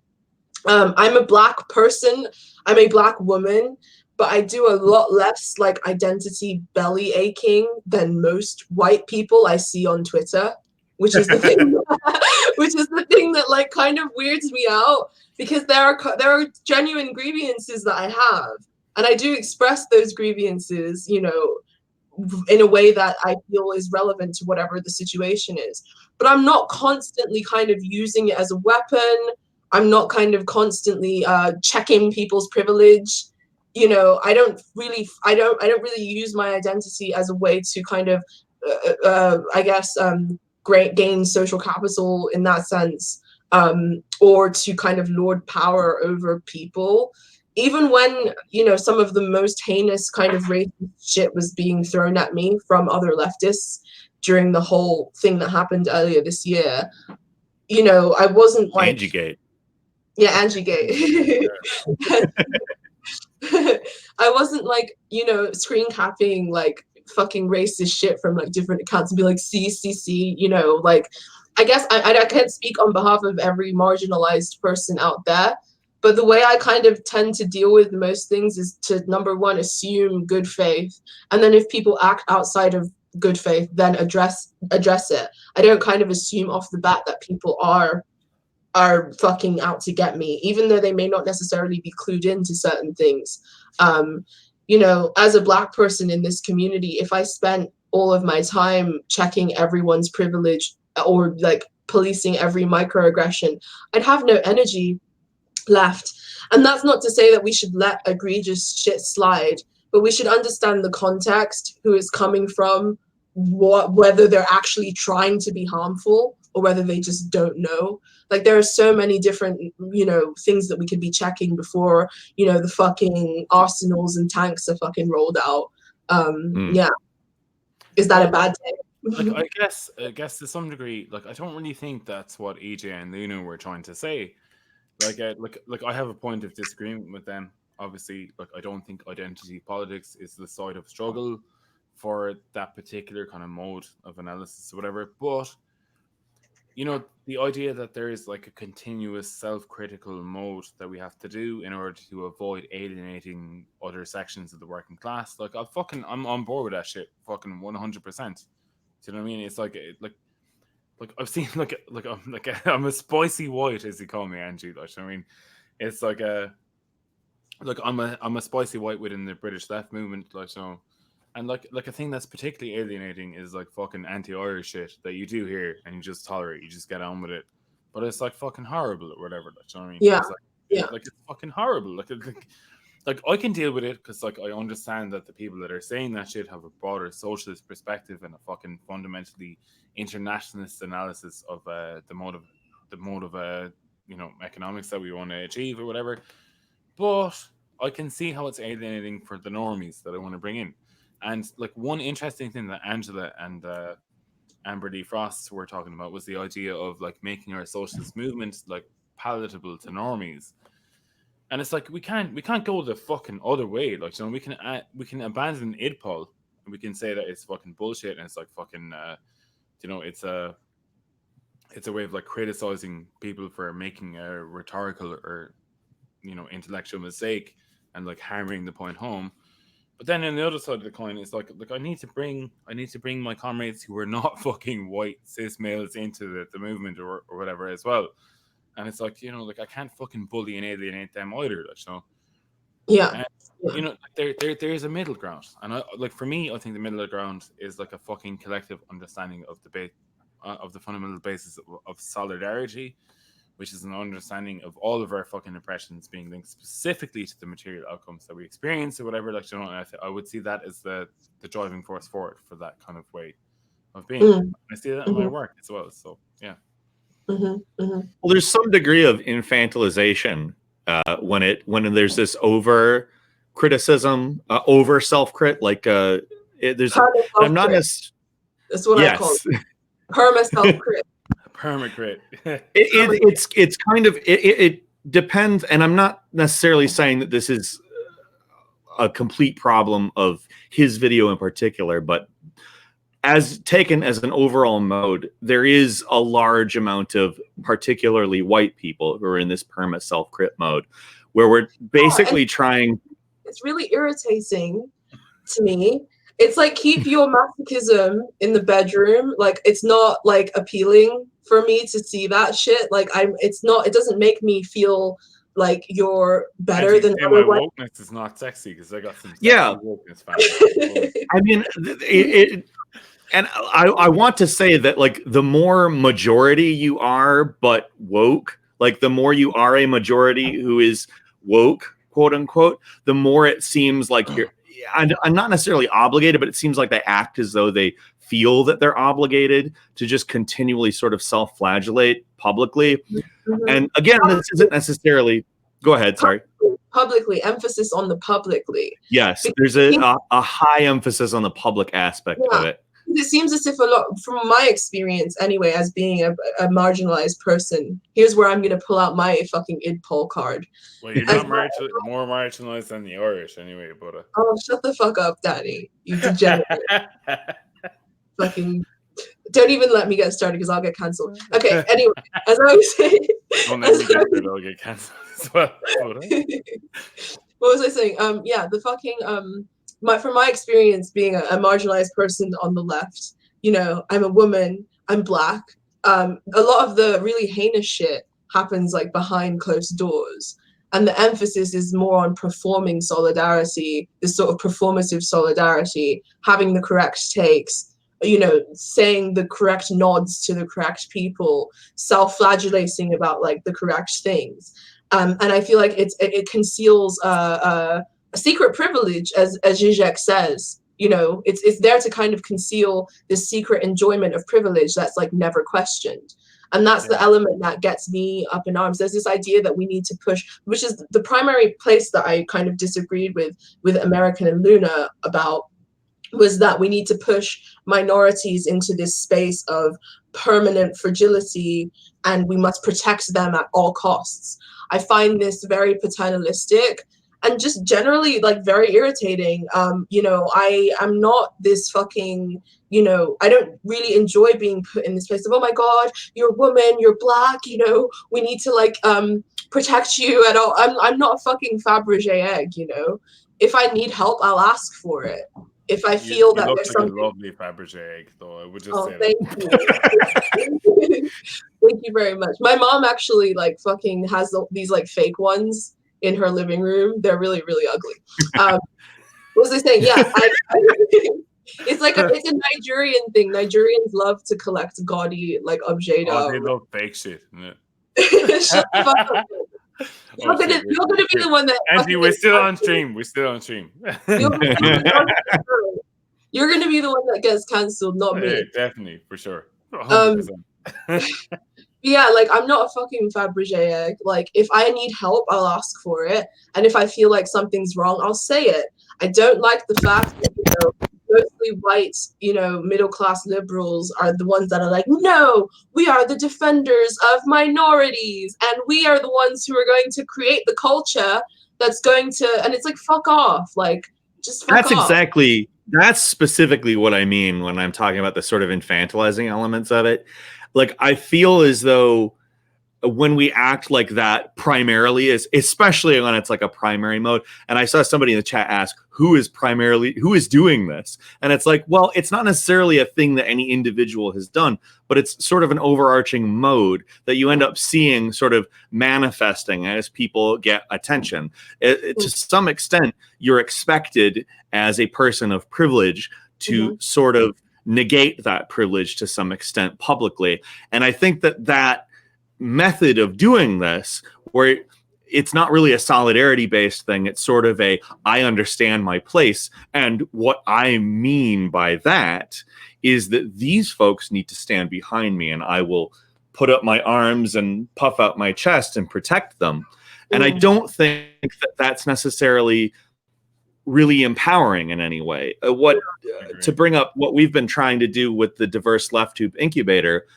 I'm a Black person, I'm a Black woman, but I do a lot less identity belly aching than most white people I see on Twitter, which is the thing that kind of weirds me out, because there are genuine grievances that I have, and I do express those grievances, in a way that I feel is relevant to whatever the situation is. But I'm not constantly kind of using it as a weapon. I'm not kind of constantly checking people's privilege. I don't really use my identity as a way to kind of, gain social capital in that sense, or to kind of lord power over people. Even when, some of the most heinous kind of racist shit was being thrown at me from other leftists during the whole thing that happened earlier this year, I wasn't Angie Gate. Yeah, Angie Gate. I wasn't screen capping fucking racist shit from different accounts and be see, I guess I can't speak on behalf of every marginalized person out there, but the way I kind of tend to deal with most things is to, number one, assume good faith, and then if people act outside of good faith, then address it. I don't kind of assume off the bat that people are fucking out to get me, even though they may not necessarily be clued into certain things. As a Black person in this community, if I spent all of my time checking everyone's privilege or policing every microaggression, I'd have no energy left. And that's not to say that we should let egregious shit slide, but we should understand the context, who it's coming from, whether they're actually trying to be harmful or whether they just don't know. Like, there are so many different, you know, things that we could be checking before, you know, the fucking arsenals and tanks are fucking rolled out. Yeah. Is that a bad thing? Like, I guess to some degree, like, I don't really think that's what EJ and Luna were trying to say. Like, I have a point of disagreement with them. Obviously, like, I don't think identity politics is the side of struggle for that particular kind of mode of analysis or whatever. But, you know, the idea that there is like a continuous self-critical mode that we have to do in order to avoid alienating other sections of the working class, like, I'm on board with that shit, fucking 100%. Do you know what I mean? It's like I've seen I'm a spicy white, as you call me, Angie. Like, I mean, it's like I'm a spicy white within the British left movement, like, so. And like a thing that's particularly alienating is like fucking anti-Irish shit that you do here and you just tolerate, you just get on with it. But it's like fucking horrible or whatever. Like, you know what I mean? Yeah. It's like, it's fucking horrible. Like I can deal with it because like I understand that the people that are saying that shit have a broader socialist perspective and a fucking fundamentally internationalist analysis of the mode of you know, economics that we want to achieve or whatever. But I can see how it's alienating for the normies that I want to bring in. And like, one interesting thing that Angela and Amber Lee Frost were talking about was the idea of like making our socialist movement like palatable to normies. And it's like we can't go the fucking other way. Like, you know, we can abandon IDPOL and we can say that it's fucking bullshit and it's like fucking you know, it's a way of like criticizing people for making a rhetorical or, you know, intellectual mistake and like hammering the point home. But then on the other side of the coin, it's like I need to bring my comrades who are not fucking white cis males into the movement or whatever as well. And it's like, you know, like I can't fucking bully and alienate them either, like, you know. Yeah. And, you know, there's a middle ground, and I like, for me, I think the middle ground is like a fucking collective understanding of of the fundamental basis of solidarity, which is an understanding of all of our fucking oppressions being linked specifically to the material outcomes that we experience or whatever. Like, you know, and I would see that as the driving force forward for that kind of way of being. I see that in my work as well. So yeah. Well, there's some degree of infantilization when there's this over criticism, over self-crit. Like there's, I'm not as. That's what I call it. Perma self-crit. Permacrit. It's kind of it depends, and I'm not necessarily saying that this is a complete problem of his video in particular, but as taken as an overall mode, there is a large amount of particularly white people who are in this perma self-crit mode, where we're basically trying. It's really irritating to me. It's like, keep your masochism in the bedroom. Like, it's not like appealing for me to see that shit. Like, it doesn't make me feel like you're better than my wokeness is not sexy because I got some wokeness fans. I mean, and I want to say that, like, the more majority you are but woke, like the more you are a majority who is woke, quote unquote, the more it seems like you're. I'm not necessarily obligated, but it seems like they act as though they feel that they're obligated to just continually sort of self-flagellate publicly. And again, this isn't necessarily. Go ahead. Sorry. Publicly, emphasis on the publicly. Yes, there's a high emphasis on the public aspect of it. It seems as if a lot, from my experience anyway, as being a marginalized person, here's where I'm going to pull out my fucking IDPOL card. Well, you're not more marginalized than the Irish anyway, but... Oh, shut the fuck up, Danny. You degenerate. Fucking... Don't even let me get started because I'll get cancelled. Okay, anyway, as I was saying... Don't let me get started, I'll get cancelled as well. What was I saying? Yeah, the fucking... from my experience being a marginalized person on the left, you know, I'm a woman, I'm Black. A lot of the really heinous shit happens like behind closed doors. And the emphasis is more on performing solidarity, this sort of performative solidarity, having the correct takes, you know, saying the correct nods to the correct people, self-flagellating about like the correct things. And I feel like it conceals secret privilege, as Zizek says. You know, it's there to kind of conceal this secret enjoyment of privilege that's like never questioned. And that's the element that gets me up in arms. There's this idea that we need to push, which is the primary place that I kind of disagreed with Emerican and Luna about, was that we need to push minorities into this space of permanent fragility and we must protect them at all costs. I find this very paternalistic and just generally like very irritating. You know, I am not this fucking, you know, I don't really enjoy being put in this place of, oh my God, you're a woman, you're black, you know, we need to like protect you at all. I'm not a fucking Fabergé egg, you know. If I need help, I'll ask for it. If I feel that there's something. A lovely Fabergé egg, though. I would just say thank you. Thank you very much. My mom actually like fucking has these like fake ones in her living room. They're really, really ugly. What was I saying? Yeah, it's like it's a Nigerian thing. Nigerians love to collect gaudy like objets. Oh, they love fake shit. Yeah. Shut the fuck up. You're gonna be the one that. Angie, we're still on stream. We're still on stream. You're gonna be the one that gets cancelled, not me. Yeah, definitely, for sure. 100%. Yeah, like I'm not a fucking Fabergé egg. Like if I need help, I'll ask for it, and if I feel like something's wrong, I'll say it. I don't like the fact that, you know, mostly white, you know, middle class liberals are the ones that are like, no, we are the defenders of minorities, and we are the ones who are going to create the culture that's going to, and it's like, fuck off, like just fuck off. That's specifically what I mean when I'm talking about the sort of infantilizing elements of it. Like, I feel as though when we act like that primarily, especially when it's like a primary mode, and I saw somebody in the chat ask, who is doing this? And it's like, well, it's not necessarily a thing that any individual has done, but it's sort of an overarching mode that you end up seeing sort of manifesting as people get attention. To some extent, you're expected as a person of privilege to sort of negate that privilege to some extent publicly. And I think that method of doing this, where it's not really a solidarity based thing, it's sort of a I understand my place, and what I mean by that is that these folks need to stand behind me, and I will put up my arms and puff out my chest and protect them. And I don't think that that's necessarily really empowering in any way. To bring up what we've been trying to do with the Diverse Left Tube Incubator,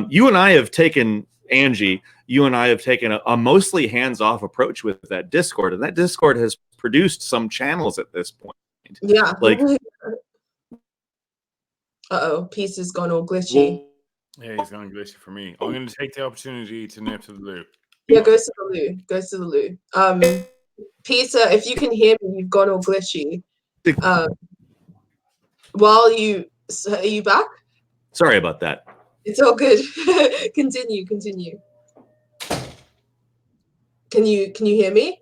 you and I have taken, Angie, you and I have taken a mostly hands-off approach with that Discord, and that Discord has produced some channels at this point. Yeah. Like, Peace has gone all glitchy. Yeah, he's going glitchy for me. I'm going to take the opportunity to nip to the loo. Yeah, goes to the loo. Goes to the loo. Peter, if you can hear me, you've gone all glitchy. Are you back? Sorry about that. It's all good. Continue. Can you hear me?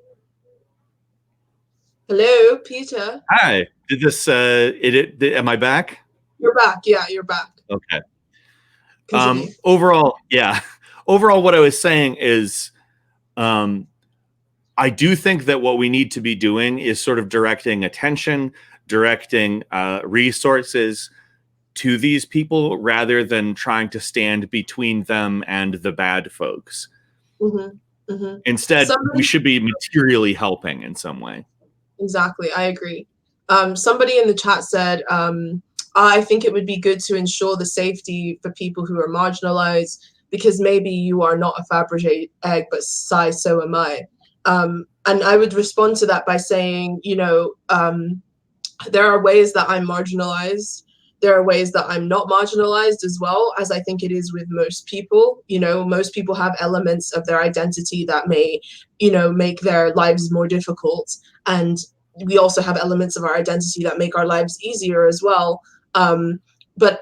Hello, Peter. Hi. Did this? Am I back? You're back. Yeah, you're back. Okay. Continue. Overall, what I was saying is, I do think that what we need to be doing is sort of directing attention, directing resources to these people rather than trying to stand between them and the bad folks. Instead, we should be materially helping in some way. Exactly. I agree. Somebody in the chat said, I think it would be good to ensure the safety for people who are marginalized, because maybe you are not a Fabergé egg, but Sai, so am I. And I would respond to that by saying, you know, there are ways that I'm marginalized. There are ways that I'm not marginalized as well, as I think it is with most people. You know, most people have elements of their identity that may, you know, make their lives more difficult. And we also have elements of our identity that make our lives easier as well. But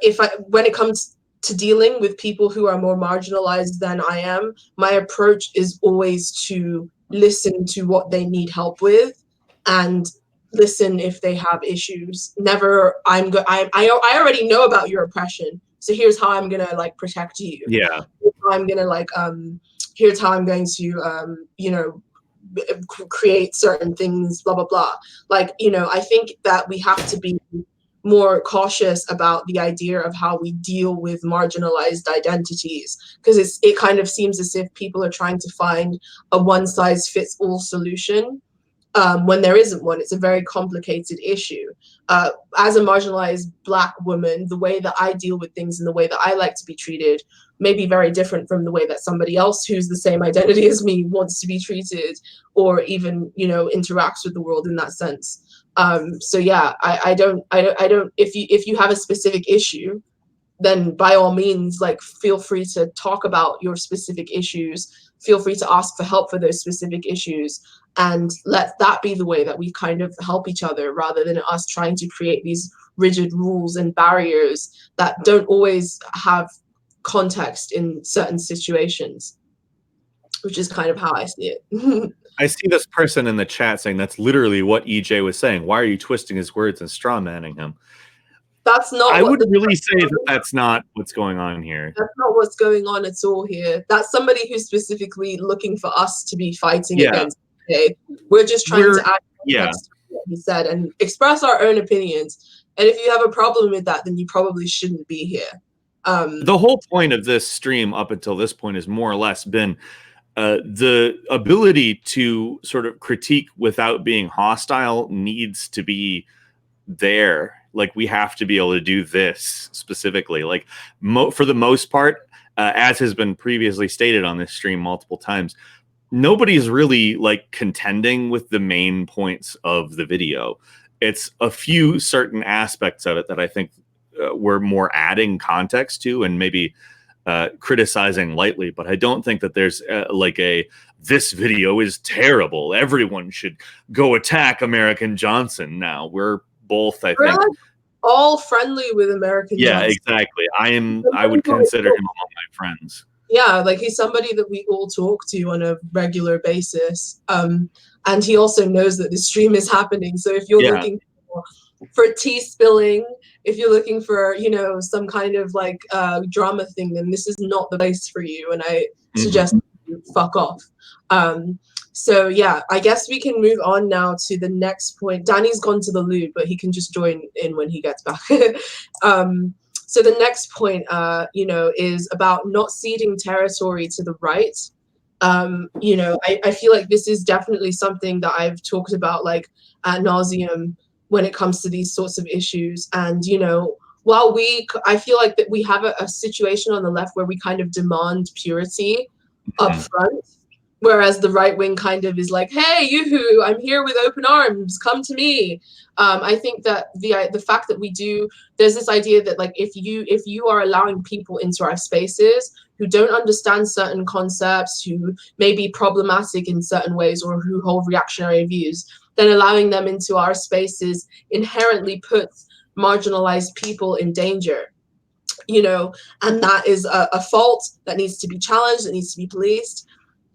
when it comes to dealing with people who are more marginalized than I am, my approach is always to listen to what they need help with and listen if they have issues. Never, I already know about your oppression, so here's how I'm gonna like protect you. Yeah. I'm gonna like here's how I'm going to you know, create certain things, blah, blah, blah. Like, you know, I think that we have to be more cautious about the idea of how we deal with marginalized identities, because it kind of seems as if people are trying to find a one-size-fits-all solution. When there isn't one. It's a very complicated issue. As a marginalized Black woman, the way that I deal with things and the way that I like to be treated may be very different from the way that somebody else who's the same identity as me wants to be treated, or even, you know, interacts with the world in that sense. So yeah, I don't, if you have a specific issue, then by all means, like, feel free to talk about your specific issues, feel free to ask for help for those specific issues, and let that be the way that we kind of help each other, rather than us trying to create these rigid rules and barriers that don't always have context in certain situations, which is kind of how I see it. I see this person in the chat saying that's literally what EJ was saying. Why are you twisting his words and straw manning him? That's not. I would really say that that's not what's going on here. That's not what's going on at all here. That's somebody who's specifically looking for us to be fighting against. Okay? We're just trying to add context to what he said and express our own opinions. And if you have a problem with that, then you probably shouldn't be here. The whole point of this stream up until this point has more or less been the ability to sort of critique without being hostile needs to be there. Like, we have to be able to do this specifically. Like, for the most part, as has been previously stated on this stream multiple times, nobody's really like contending with the main points of the video. It's a few certain aspects of it that I think we're more adding context to and maybe criticizing lightly, but I don't think that there's this video is terrible, everyone should go attack Emerican Johnson now. We're both, I think, all friendly with Emerican Johnson. Exactly. I would consider him among my friends. Yeah, like, he's somebody that we all talk to on a regular basis. And he also knows that the stream is happening. So if you're looking for tea spilling, if you're looking for, you know, some kind of like drama thing, then this is not the place for you. And I suggest you fuck off. So yeah, I guess we can move on now to the next point. Danny's gone to the loo, but he can just join in when he gets back. So the next point, you know, is about not ceding territory to the right. You know, I feel like this is definitely something that I've talked about like ad nauseum when it comes to these sorts of issues. And, you know, while I feel like that we have a situation on the left where we kind of demand purity up front, whereas the right wing kind of is like, hey, yoo-hoo, I'm here with open arms, come to me. I think that the fact that there's this idea that like if you are allowing people into our spaces who don't understand certain concepts, who may be problematic in certain ways, or who hold reactionary views, then allowing them into our spaces inherently puts marginalized people in danger. You know, and that is a fault that needs to be challenged, that needs to be policed.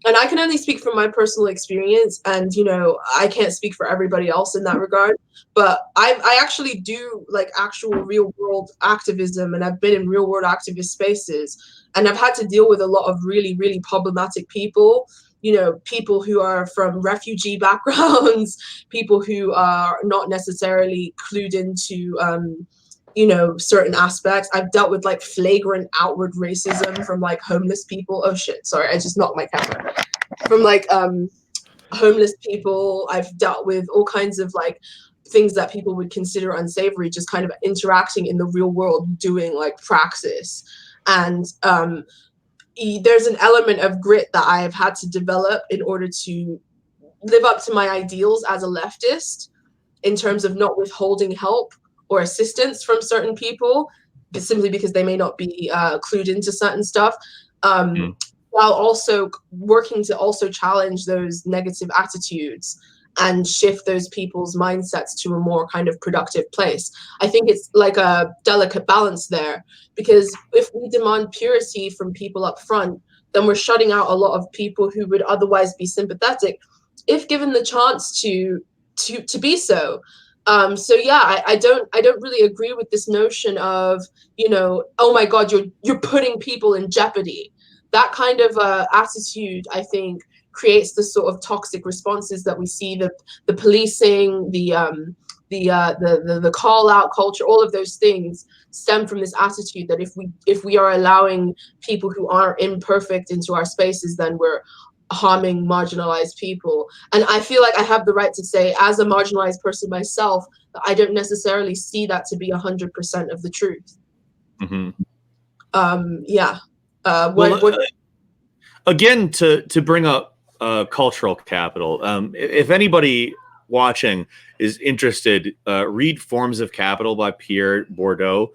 And I can only speak from my personal experience, and, you know, I can't speak for everybody else in that regard, but I actually do like actual real world activism, and I've been in real world activist spaces, and I've had to deal with a lot of really, really problematic people, you know, people who are from refugee backgrounds, people who are not necessarily clued into, you know, certain aspects. I've dealt with like flagrant outward racism from like homeless people. Oh shit, sorry, I just knocked my camera. From like homeless people. I've dealt with all kinds of like things that people would consider unsavory, just kind of interacting in the real world, doing like praxis. And there's an element of grit that I have had to develop in order to live up to my ideals as a leftist, in terms of not withholding help or assistance from certain people, simply because they may not be clued into certain stuff, while also working to also challenge those negative attitudes and shift those people's mindsets to a more kind of productive place. I think it's like a delicate balance there, because if we demand purity from people up front, then we're shutting out a lot of people who would otherwise be sympathetic if given the chance to be so. So yeah, I don't really agree with this notion of, you know, oh my God, you're putting people in jeopardy. That kind of attitude, I think, creates the sort of toxic responses that we see, the policing, the call out culture, all of those things stem from this attitude that if we are allowing people who are imperfect into our spaces, then we're harming marginalized people. And I feel like I have the right to say, as a marginalized person myself, that I don't necessarily see that to be 100% of the truth. Mm-hmm. Yeah. Again, to bring up cultural capital, if anybody watching is interested, read Forms of Capital by Pierre Bourdieu.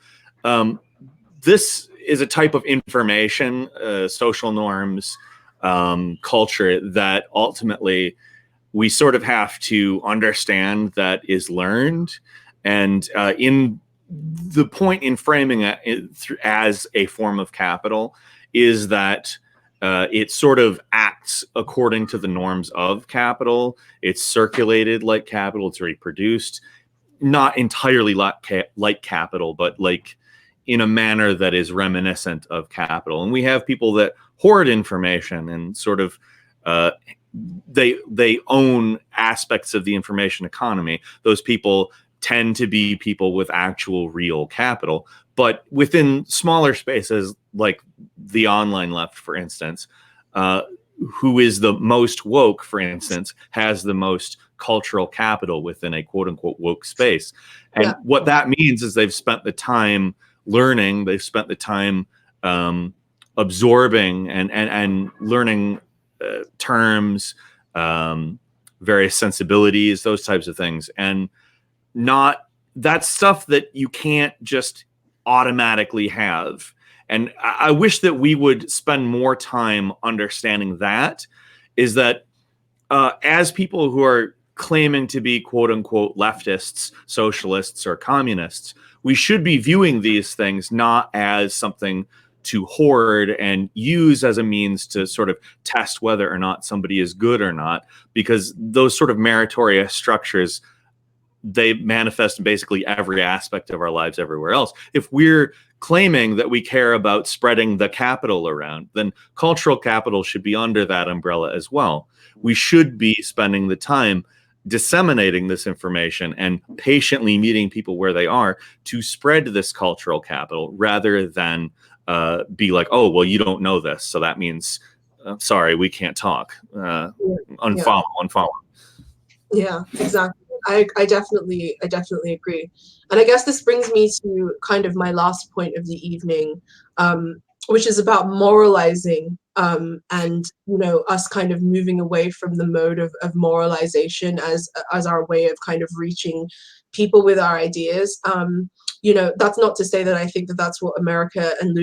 This is a type of information, social norms, culture that ultimately we sort of have to understand that is learned. And in the point in framing it as a form of capital is that it sort of acts according to the norms of capital. It's circulated like capital. It's reproduced, not entirely like capital, but like in a manner that is reminiscent of capital. And we have people that hoard information and sort of they own aspects of the information economy. Those people tend to be people with actual real capital. But within smaller spaces, like the online left, for instance, who is the most woke, for instance, has the most cultural capital within a quote unquote woke space. And what that means is they've spent the time learning, they've spent the time absorbing and learning terms, various sensibilities, those types of things. And that's stuff that you can't just automatically have. And I wish that we would spend more time understanding that, is that as people who are claiming to be quote unquote leftists, socialists, or communists, we should be viewing these things not as something to hoard and use as a means to sort of test whether or not somebody is good or not, because those sort of meritorious structures, they manifest in basically every aspect of our lives everywhere else. If we're claiming that we care about spreading the capital around, then cultural capital should be under that umbrella as well. We should be spending the time disseminating this information and patiently meeting people where they are to spread this cultural capital, rather than be like, oh, well, you don't know this, so that means, sorry, we can't talk. Unfollow. Yeah, exactly. I definitely agree. And I guess this brings me to kind of my last point of the evening, which is about moralizing, and us kind of moving away from the mode of moralization as our way of kind of reaching people with our ideas. That's not to say that I think that that's what America and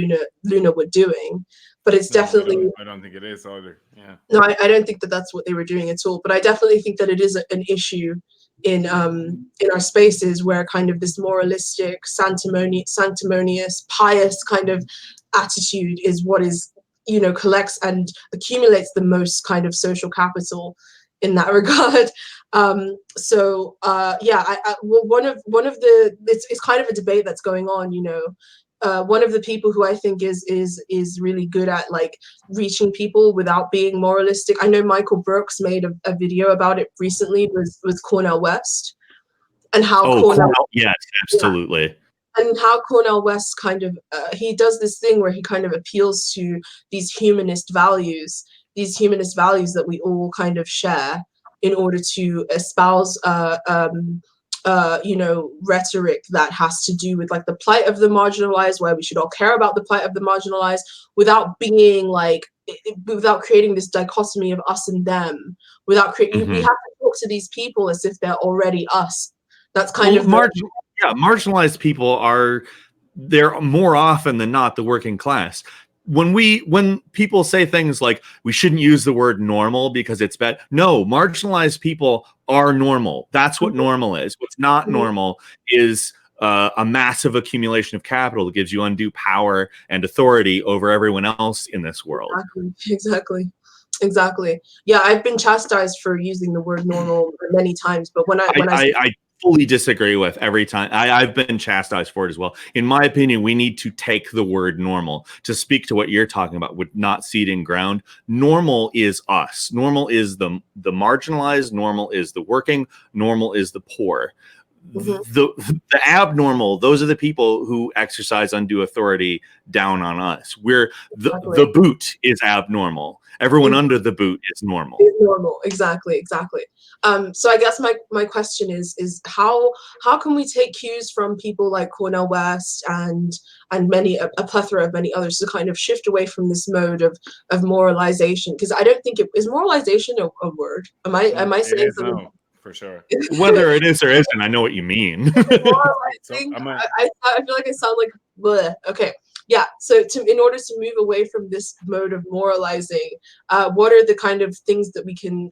Luna were doing, but it's definitely. I don't think it is either. Yeah. No, I don't think that that's what they were doing at all. But I definitely think that it is an issue in our spaces, where kind of this moralistic, sanctimonious, pious kind of attitude is what is, collects and accumulates the most kind of social capital in that regard. One of the it's kind of a debate that's going on. One of the people who I think is really good at like reaching people without being moralistic. I know Michael Brooks made a video about it recently, was Cornel West, and how yes, absolutely. Yeah, and how Cornel West kind of he does this thing where he kind of appeals to these humanist values that we all kind of share, in order to espouse rhetoric that has to do with like the plight of the marginalized, where we should all care about the plight of the marginalized, without being like, without creating this dichotomy of us and them, without creating, we have to talk to these people as if they're already us. That's kind of marginalized people they're more often than not the working class. When people say things like we shouldn't use the word normal because it's bad, no, marginalized people are normal. That's what normal is. What's not normal is a massive accumulation of capital that gives you undue power and authority over everyone else in this world. Exactly. Yeah, I've been chastised for using the word normal many times, but when I fully disagree with every time. I've been chastised for it as well. In my opinion, we need to take the word normal to speak to what you're talking about with not ceding ground. Normal is us. Normal is the marginalized. Normal is the working. Normal is the poor. The abnormal, those are the people who exercise undue authority down on us. We're the boot is abnormal. Everyone under the boot is normal. Is normal, exactly. So I guess my question is how can we take cues from people like Cornel West and many a plethora of many others to kind of shift away from this mode of moralization? Because I don't think is moralization a word. Am I saying something? No. For sure. Whether it is or isn't, I know what you mean. I feel like I sound like bleh. Okay. Yeah. So in order to move away from this mode of moralizing, what are the kind of things that we can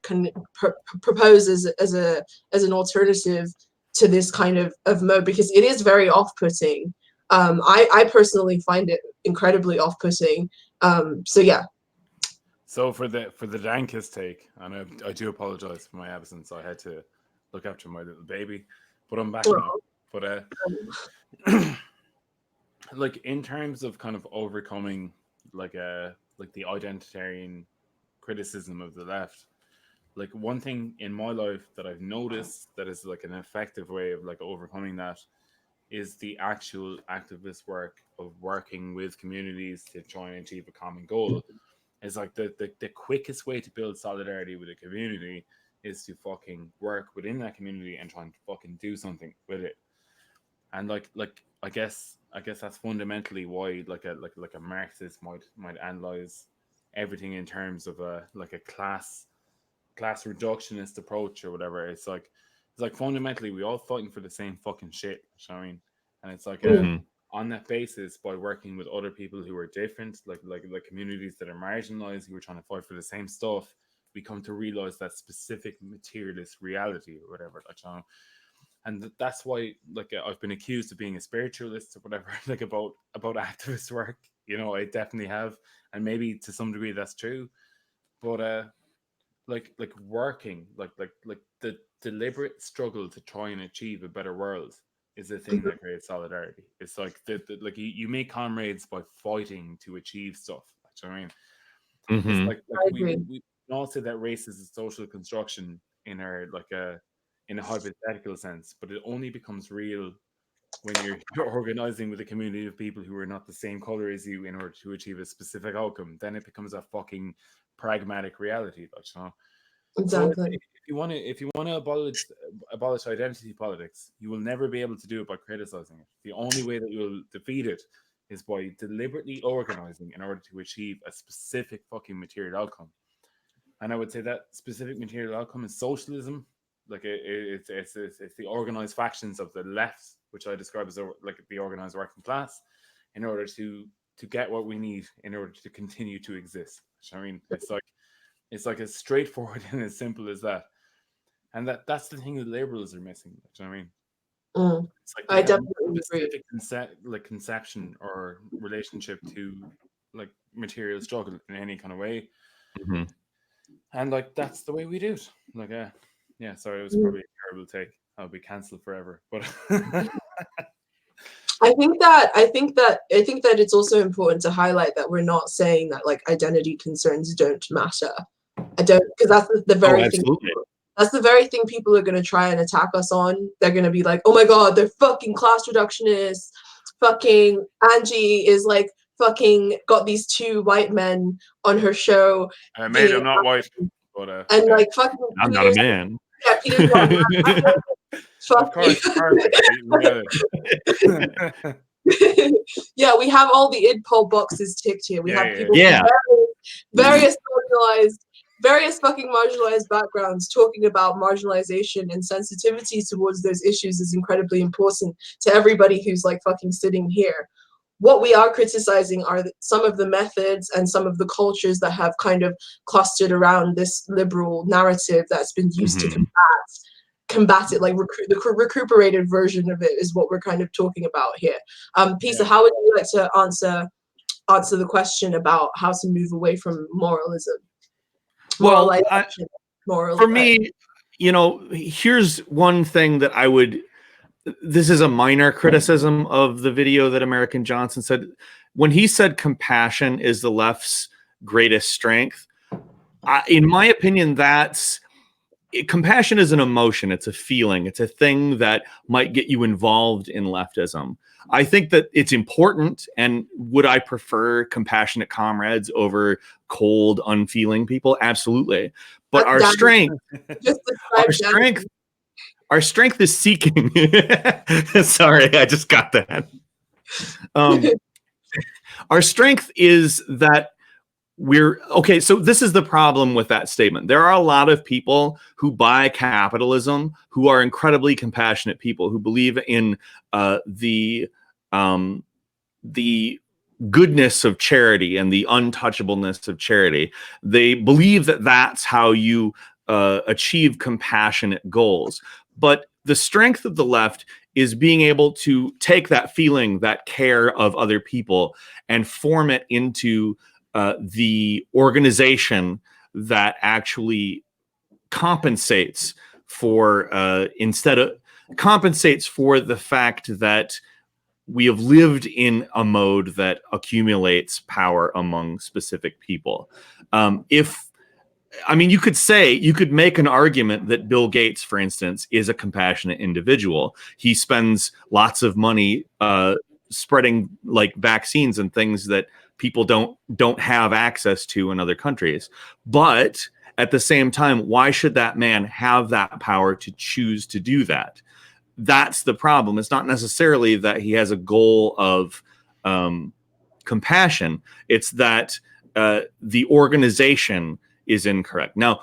propose as an alternative to this kind of mode? Because it is very off-putting. I personally find it incredibly off-putting. So yeah. So for the dankest take, and I do apologize for my absence. I had to look after my little baby, but I'm back now. But like in terms of kind of overcoming like the identitarian criticism of the left, like one thing in my life that I've noticed that is like an effective way of like overcoming that is the actual activist work of working with communities to try and achieve a common goal. It's like the quickest way to build solidarity with a community is to fucking work within that community and try and fucking do something with it. And like I guess that's fundamentally why like a Marxist might analyze everything in terms of a class reductionist approach or whatever. It's like fundamentally we all fighting for the same fucking shit. You know what I mean? And it's like on that basis, by working with other people who are different, like communities that are marginalized, who are trying to fight for the same stuff, we come to realize that specific materialist reality or whatever. Like, you know? And that's why, like, I've been accused of being a spiritualist or whatever, like about activist work. You know, I definitely have, and maybe to some degree that's true. But like working, like the deliberate struggle to try and achieve a better world is the thing that creates solidarity. It's like like you make comrades by fighting to achieve stuff. You know what I mean? It's like we all say that race is a social construction in our in a hypothetical sense, but it only becomes real when you're organizing with a community of people who are not the same color as you in order to achieve a specific outcome. Then it becomes a fucking pragmatic reality. You know? Exactly. So if you want to abolish identity politics, you will never be able to do it by criticizing it. The only way that you'll defeat it is by deliberately organizing in order to achieve a specific fucking material outcome. And I would say that specific material outcome is socialism. Like it's the organized factions of the left, which I describe as like the organized working class, in order to get what we need in order to continue to exist. I mean, it's like as straightforward and as simple as that. And that's the thing that liberals are missing. You know what I mean? It's like I definitely agree. Conception or relationship to like material struggle in any kind of way. And like that's the way we do it. Like yeah, sorry, it was probably a terrible take. I'll be cancelled forever. But I think that it's also important to highlight that we're not saying that like identity concerns don't matter. Because that's the very thing. That's the very thing people are going to try and attack us on. They're going to be like, oh my God, they're fucking class reductionists. Fucking Angie is like fucking got these two white men on her show. I made them not white. But, and like fucking I'm not a man. Yeah, Peter's not a man. Of course, yeah, we have all the id poll boxes ticked here. We have people from various fucking marginalized backgrounds talking about marginalization, and sensitivity towards those issues is incredibly important to everybody who's like fucking sitting here. What we are criticizing are some of the methods and some of the cultures that have kind of clustered around this liberal narrative that's been used to combat it. Like the recuperated version of it is what we're kind of talking about here. Pisa, how would you like to answer the question about how to move away from moralism? Well, for me, you know, here's one thing that I would, this is a minor criticism of the video that Emerican Johnson said. When he said compassion is the left's greatest strength, in my opinion, compassion is an emotion. It's a feeling. It's a thing that might get you involved in leftism. I think that it's important. And would I prefer compassionate comrades over cold, unfeeling people? Absolutely. But our strength, our strength is seeking. Sorry, I just got that. Our strength is that okay, so this is the problem with that statement. There are a lot of people who buy capitalism who are incredibly compassionate people who believe in the goodness of charity and the untouchableness of charity. They believe that that's how you achieve compassionate goals. But the strength of the left is being able to take that feeling, that care of other people, and form it into the organization that actually compensates for compensates for the fact that we have lived in a mode that accumulates power among specific people. You could make an argument that Bill Gates, for instance, is a compassionate individual. He spends lots of money spreading like vaccines and things that people don't have access to in other countries. But at the same time, why should that man have that power to choose to do that? That's the problem. It's not necessarily that he has a goal of compassion. It's that the organization is incorrect. Now,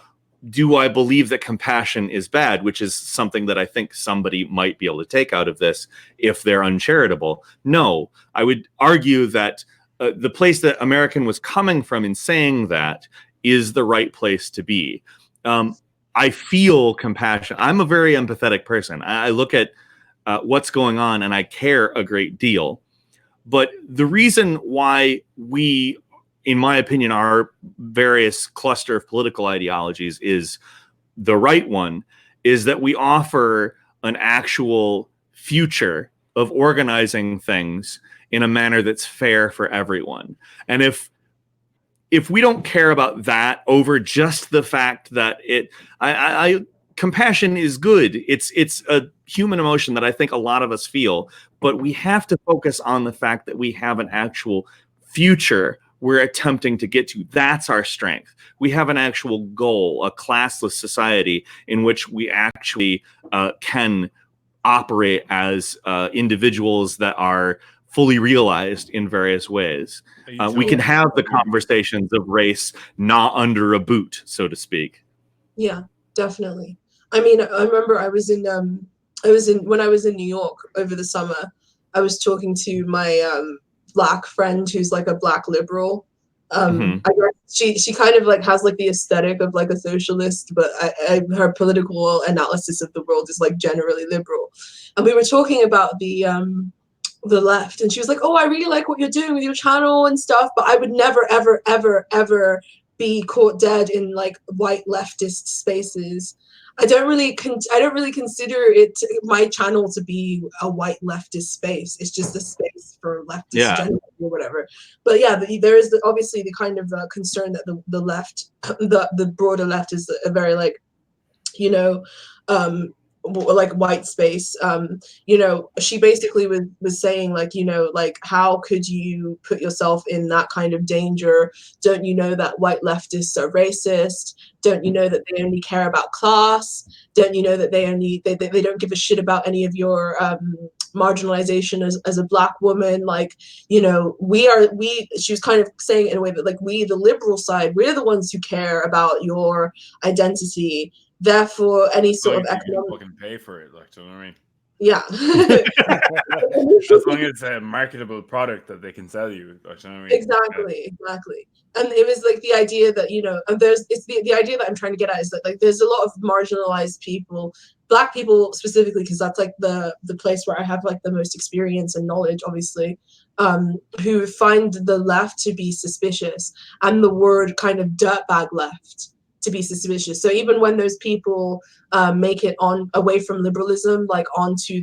do I believe that compassion is bad, which is something that I think somebody might be able to take out of this if they're uncharitable? No, I would argue that the place that Emerican was coming from in saying that is the right place to be. I feel compassion. I'm a very empathetic person. I look at what's going on and I care a great deal. But the reason why we, in my opinion, our various cluster of political ideologies is the right one, is that we offer an actual future of organizing things in a manner that's fair for everyone. And if we don't care about that over just the fact that compassion is good. It's a human emotion that I think a lot of us feel, but we have to focus on the fact that we have an actual future we're attempting to get to. That's our strength. We have an actual goal, a classless society in which we actually can operate as individuals that are fully realized in various ways. We can have the conversations of race not under a boot, so to speak. Yeah, definitely. I mean, I remember when I was in New York over the summer, I was talking to my Black friend who's like a Black liberal. I guess she kind of like has like the aesthetic of like a socialist, but her political analysis of the world is like generally liberal. And we were talking about the left, and she was like, "Oh, I really like what you're doing with your channel and stuff, but I would never, ever, ever, ever be caught dead in like white leftist spaces. I don't really consider my channel to be a white leftist space. It's just a space for leftists generally or whatever." But yeah, there is obviously the kind of concern that the left, the broader left, is a very like, like white space. She basically was saying like, like, how could you put yourself in that kind of danger? Don't you know that white leftists are racist? Don't you know that they only care about class? Don't you know that they don't give a shit about any of your marginalization as a Black woman? Like, she was kind of saying it in a way that like, we, the liberal side, we're the ones who care about your identity. Therefore, any sort of economic, fucking pay for it, like, do you know what I mean? Yeah. As long as it's a marketable product that they can sell you, like, do you know what I mean? Exactly. And it was like the idea that, it's the idea that I'm trying to get at is that like there's a lot of marginalized people, Black people specifically, because that's like the place where I have like the most experience and knowledge, obviously, who find the left to be suspicious, and the word kind of dirtbag left to be suspicious. So even when those people make it on away from liberalism, like onto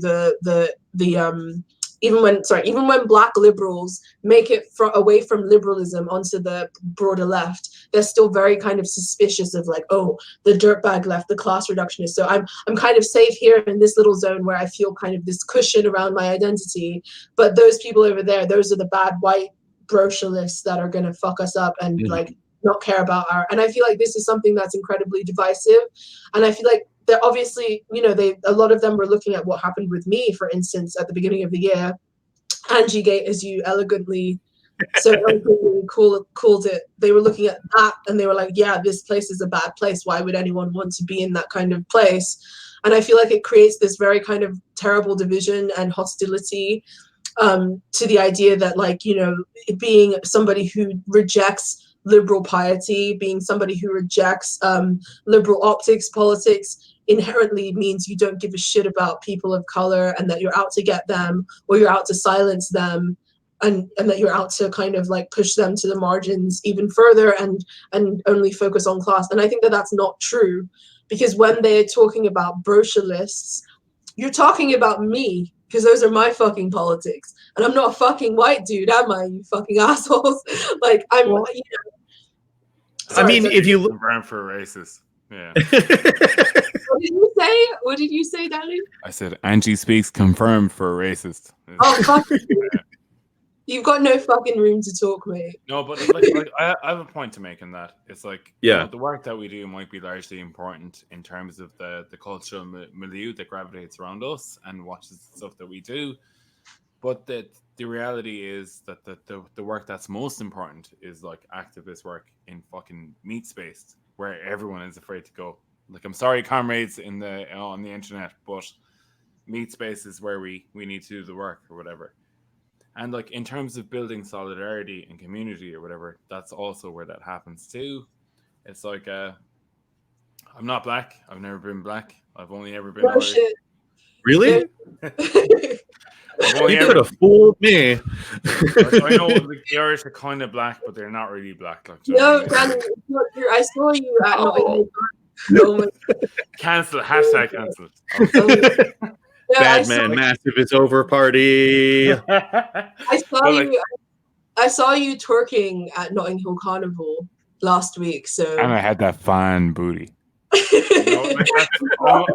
even when Black liberals make it away from liberalism onto the broader left, they're still very kind of suspicious of like, oh, the dirtbag left, the class reductionist. So I'm kind of safe here in this little zone where I feel kind of this cushion around my identity. But those people over there, those are the bad white brocialists that are going to fuck us up and like not care about our. And I feel like this is something that's incredibly divisive. And I feel like they're obviously, you know, a lot of them were looking at what happened with me, for instance, at the beginning of the year. Angie Gate, as you elegantly called it. They were looking at that and they were like, yeah, this place is a bad place. Why would anyone want to be in that kind of place? And I feel like it creates this very kind of terrible division and hostility to the idea that, like, you know, being somebody who rejects liberal piety, being somebody who rejects liberal optics, politics, inherently means you don't give a shit about people of color and that you're out to get them or you're out to silence them and that you're out to kind of like push them to the margins even further and only focus on class. And I think that that's not true, because when they're talking about brocialists, you're talking about me, because those are my fucking politics. And I'm not a fucking white dude, am I, you fucking assholes? Like, I'm, you know. Sorry, I mean, if you look around for a racist. Yeah. What did you say? What did you say, Danny? I said Angie speaks confirmed for a racist. Oh, fuck. You've got no fucking room to talk, mate. No, but like I have a point to make in that. It's like, yeah, you know, the work that we do might be largely important in terms of the cultural milieu that gravitates around us and watches the stuff that we do. But the reality is that the work that's most important is like activist work in fucking meat space, where everyone is afraid to go. Like, I'm sorry, comrades on the internet, but meat space is where we need to do the work or whatever. And like in terms of building solidarity and community or whatever, that's also where that happens too. It's like I'm not black. I've never been black. I've only ever been Irish. Shit. Really? You could have fooled me. I know the Irish are kind of black, but they're not really black. Like, no, Danny, I saw you at Nottingham. Cancel. Hashtag cancel. BadManmassive is over party. I saw you twerking at Notting Hill Carnival last week. So and I had that fine booty. You know, like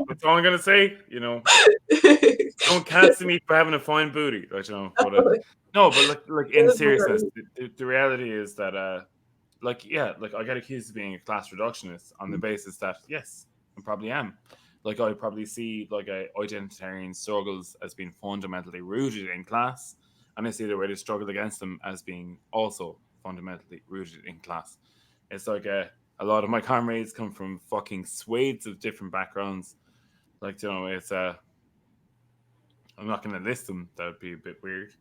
that's all I'm gonna say. You know, don't cancel me for having a fine booty. Like, you know, but, no, but like in seriousness, the reality is that like I get accused of being a class reductionist on the basis that yes, I probably am. Like, I probably see like identitarian struggles as being fundamentally rooted in class, and I see the way to struggle against them as being also fundamentally rooted in class. It's like a lot of my comrades come from fucking swathes of different backgrounds. Like, you know, it's I'm not going to list them. That would be a bit weird.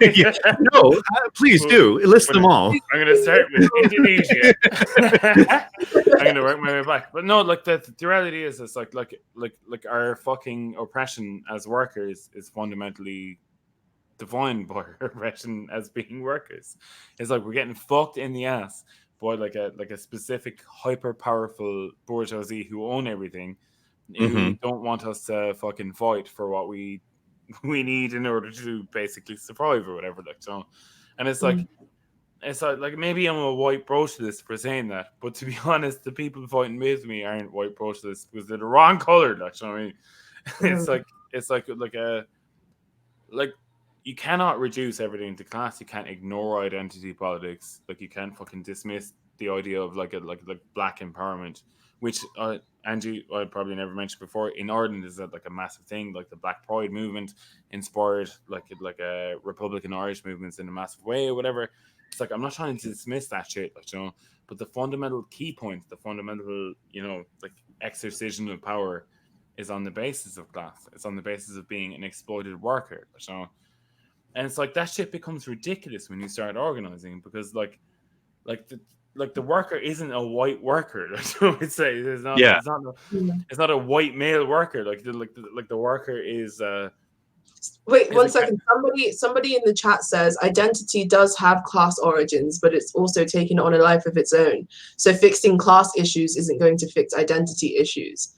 Yeah, no, please do list them all. I'm going to start with Indonesia. I'm going to work my way back. But no, like the reality is, it's like our fucking oppression as workers is fundamentally defined by our oppression as being workers. It's like we're getting fucked in the ass by like a specific hyper powerful bourgeoisie who own everything, who don't want us to fucking fight for what we need in order to basically survive or whatever. Like, so, and it's like maybe I'm a white brocialist for saying that, but to be honest, the people fighting with me aren't white brocialists because they're the wrong color. Like, so, I mean, it's like you cannot reduce everything to class. You can't ignore identity politics. Like, you can't fucking dismiss the idea of like black empowerment, which Angie, I probably never mentioned before. In Ireland, is that like a massive thing? Like the Black Pride movement inspired like a Republican Irish movements in a massive way or whatever. It's like, I'm not trying to dismiss that shit, like, you know, but the fundamental key point, the fundamental, you know, like exercisation of power is on the basis of class. It's on the basis of being an exploited worker, you know. And it's like that shit becomes ridiculous when you start organizing, because the worker isn't a white worker. That's what we'd say. It's not a white male worker. Like the worker is Wait, 1 second. Somebody in the chat says identity does have class origins, but it's also taken on a life of its own. So fixing class issues isn't going to fix identity issues.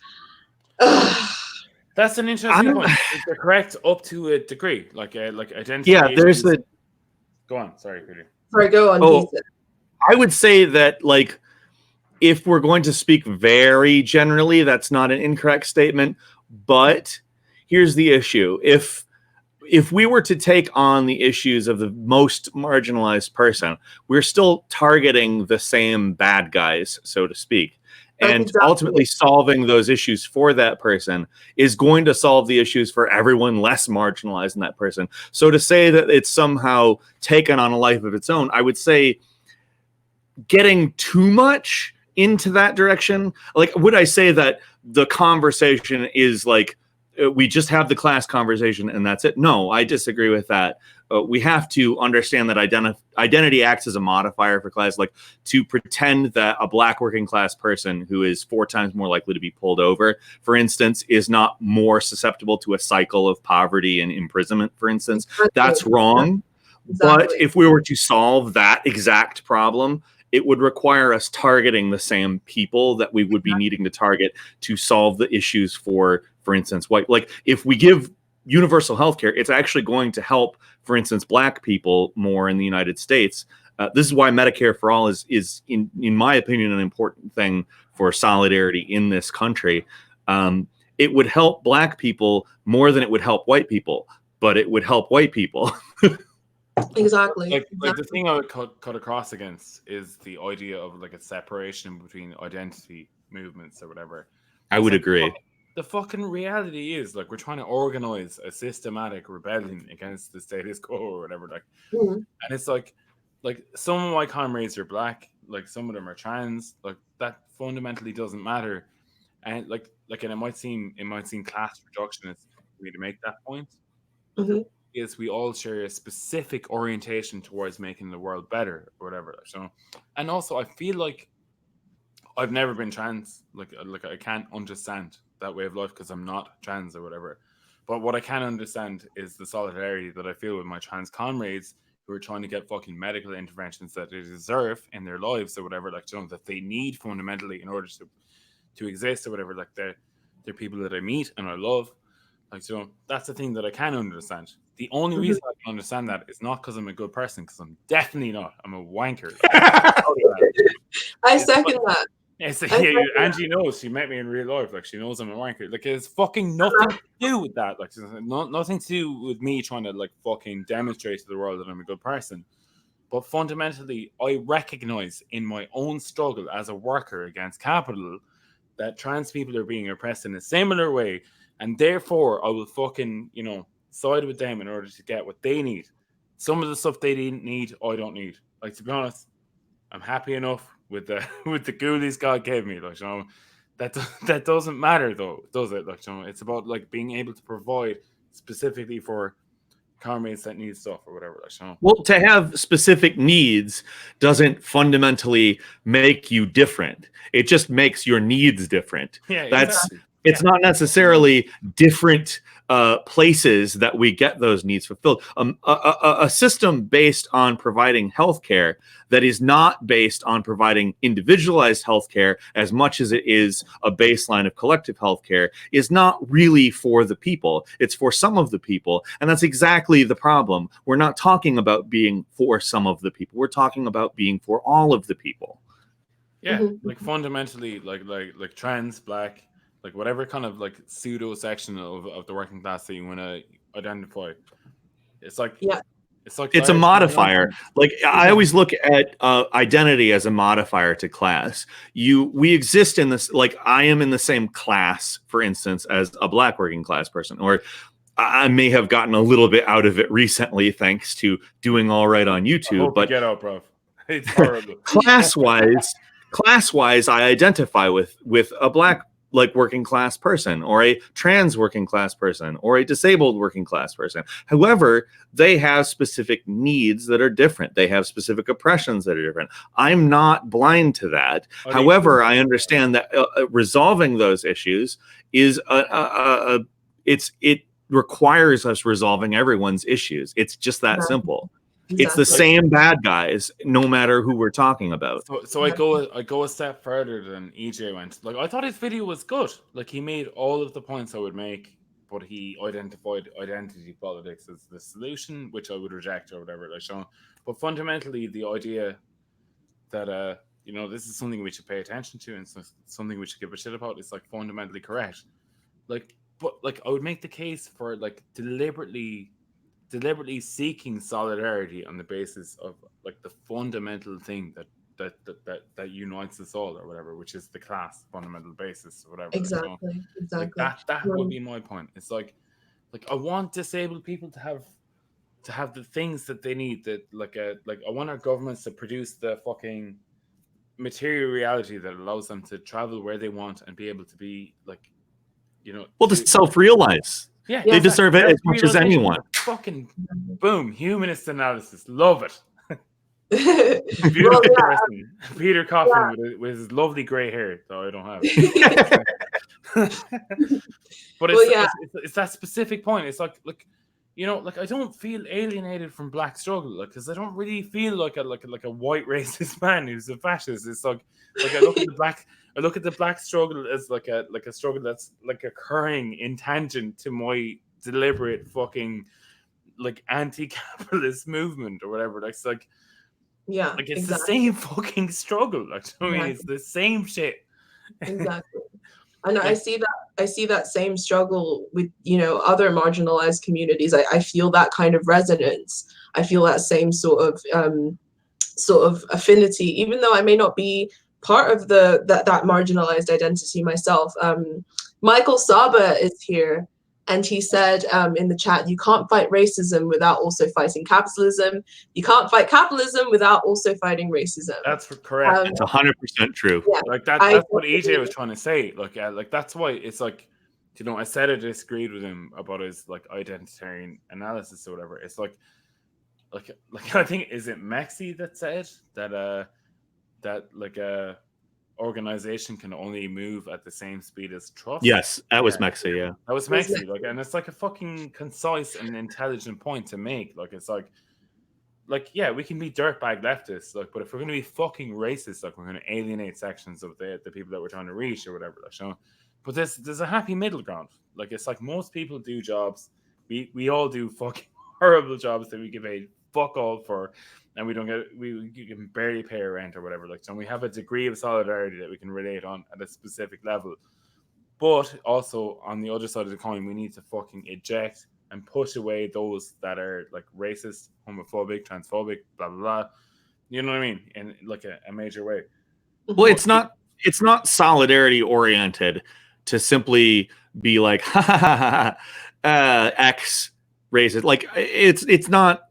That's an interesting point. They're correct up to a degree, like identity. Yeah, there's issues. the. Go on. Sorry, Peter. Sorry, go on. Oh, I would say that, like, if we're going to speak very generally, that's not an incorrect statement. But here's the issue: if we were to take on the issues of the most marginalized person, we're still targeting the same bad guys, so to speak. And ultimately solving those issues for that person is going to solve the issues for everyone less marginalized than that person. So to say that it's somehow taken on a life of its own, I would say getting too much into that direction. Like, would I say that the conversation is like, we just have the class conversation and that's it? No, I disagree with that. We have to understand that identity acts as a modifier for class. Like, to pretend that a black working class person who is 4 times more likely to be pulled over, for instance, is not more susceptible to a cycle of poverty and imprisonment, for instance, that's wrong. Exactly. But if we were to solve that exact problem, it would require us targeting the same people that we would be needing to target to solve the issues for instance, white. Like, if we give universal health care, it's actually going to help, for instance, black people more in the United States. This is why Medicare for all is in my opinion, an important thing for solidarity in this country. It would help black people more than it would help white people, but it would help white people. Exactly. Like the thing I would cut across against is the idea of like a separation between identity movements or whatever. I would agree. The fucking reality is, like, we're trying to organize a systematic rebellion against the status quo or whatever. Like, and it's like some of my comrades are black, like some of them are trans. Like, that fundamentally doesn't matter. And and it might seem class reductionist for me to make that point. Is we all share a specific orientation towards making the world better or whatever. So, and also I feel like I've never been trans. Like I can't understand that way of life because I'm not trans or whatever. But what I can understand is the solidarity that I feel with my trans comrades who are trying to get fucking medical interventions that they deserve in their lives or whatever, like, you know, that they need fundamentally in order to exist or whatever. Like, they're people that I meet and I love. Like, so that's the thing that I can understand. The only reason I can understand that is not because I'm a good person, because I'm definitely not. I'm a wanker. I second that. Angie knows. She met me in real life. Like, she knows I'm a wanker. Like, it's fucking nothing to do with that. Like, nothing to do with me trying to, like, fucking demonstrate to the world that I'm a good person. But fundamentally, I recognize in my own struggle as a worker against capital that trans people are being oppressed in a similar way. And therefore, I will fucking, you know, side with them in order to get what they need. Some of the stuff they didn't need, I don't need. Like, to be honest, I'm happy enough with the ghoulies God gave me. Like, you know, that doesn't matter though, does it? Like, you know, it's about, like, being able to provide specifically for comrades that need stuff or whatever. Like, you know. Well, to have specific needs doesn't fundamentally make you different. It just makes your needs different. Yeah, that's. Exactly. It's not necessarily different places that we get those needs fulfilled. A system based on providing healthcare that is not based on providing individualized healthcare as much as it is a baseline of collective healthcare is not really for the people. It's for some of the people. And that's exactly the problem. We're not talking about being for some of the people. We're talking about being for all of the people. Yeah, like, fundamentally, like trans, black, like, whatever kind of, like, pseudo section of the working class that you want to identify, it's like, it's a modifier. Like, I always look at identity as a modifier to class. We exist in this, like, I am in the same class, for instance, as a black working class person, or I may have gotten a little bit out of it recently thanks to doing all right on YouTube. But get out, bro. It's horrible. class-wise, I identify with a black, like, working class person, or a trans working class person, or a disabled working class person. However, they have specific needs that are different. They have specific oppressions that are different. I'm not blind to that. However, I understand that resolving those issues is it requires us resolving everyone's issues. It's just that simple. Exactly. It's the same bad guys, no matter who we're talking about. So I go a step further than EJ went. Like, I thought his video was good. Like, he made all of the points I would make, but he identified identity politics as the solution, which I would reject or whatever. Like, so, but fundamentally, the idea that you know, this is something we should pay attention to and something we should give a shit about is like fundamentally correct. Like, but like, I would make the case for like deliberately seeking solidarity on the basis of like the fundamental thing that unites us all or whatever, which is the class fundamental basis or whatever. Exactly. Like that would be my point. It's like I want disabled people to have the things that they need, that like I want our governments to produce the fucking material reality that allows them to travel where they want and be able to be like, you know, well, to self-realize. Yeah, they deserve it as much as anyone. Fucking boom, humanist analysis, love it. Beautiful Well, yeah. person, Peter Coffin with his lovely grey hair, though I don't have it. But it's that specific point. It's like you know, like I don't feel alienated from black struggle, like, because I don't really feel like a white racist man who's a fascist. It's like I look at the black struggle as like a struggle that's like occurring in tangent to my deliberate fucking like anti-capitalist movement or whatever. It's like, yeah, like it's exactly. the same fucking struggle. Like, I mean, it's the same shit. Exactly. And I see that same struggle with, you know, other marginalized communities. I feel that kind of resonance. I feel that same sort of affinity, even though I may not be part of that marginalized identity myself. Michael Saba is here, and he said in the chat, you can't fight racism without also fighting capitalism. You can't fight capitalism without also fighting racism. That's correct. It's 100% true. Yeah, like that's what EJ was trying to say. Like that's why it's like, you know, I said I disagreed with him about his like identitarian analysis or whatever. It's like I think, is it Maxi that said that like a organization can only move at the same speed as trust? Yes, that was Maxi. Yeah, that was Maxi. Like, and it's like a fucking concise and intelligent point to make. Like, it's like yeah, we can be dirtbag leftists, like, but if we're going to be fucking racist, like, we're going to alienate sections of the people that we're trying to reach or whatever. Like, so, but there's a happy middle ground. Like, it's like most people do jobs. We all do fucking horrible jobs that we get paid fuck all for, and we can barely pay our rent or whatever. Like, so we have a degree of solidarity that we can relate on at a specific level. But also on the other side of the coin, we need to fucking eject and push away those that are like racist, homophobic, transphobic, blah blah blah. You know what I mean? In like a major way. Well, it's not solidarity oriented to simply be like X racist. Like, it's not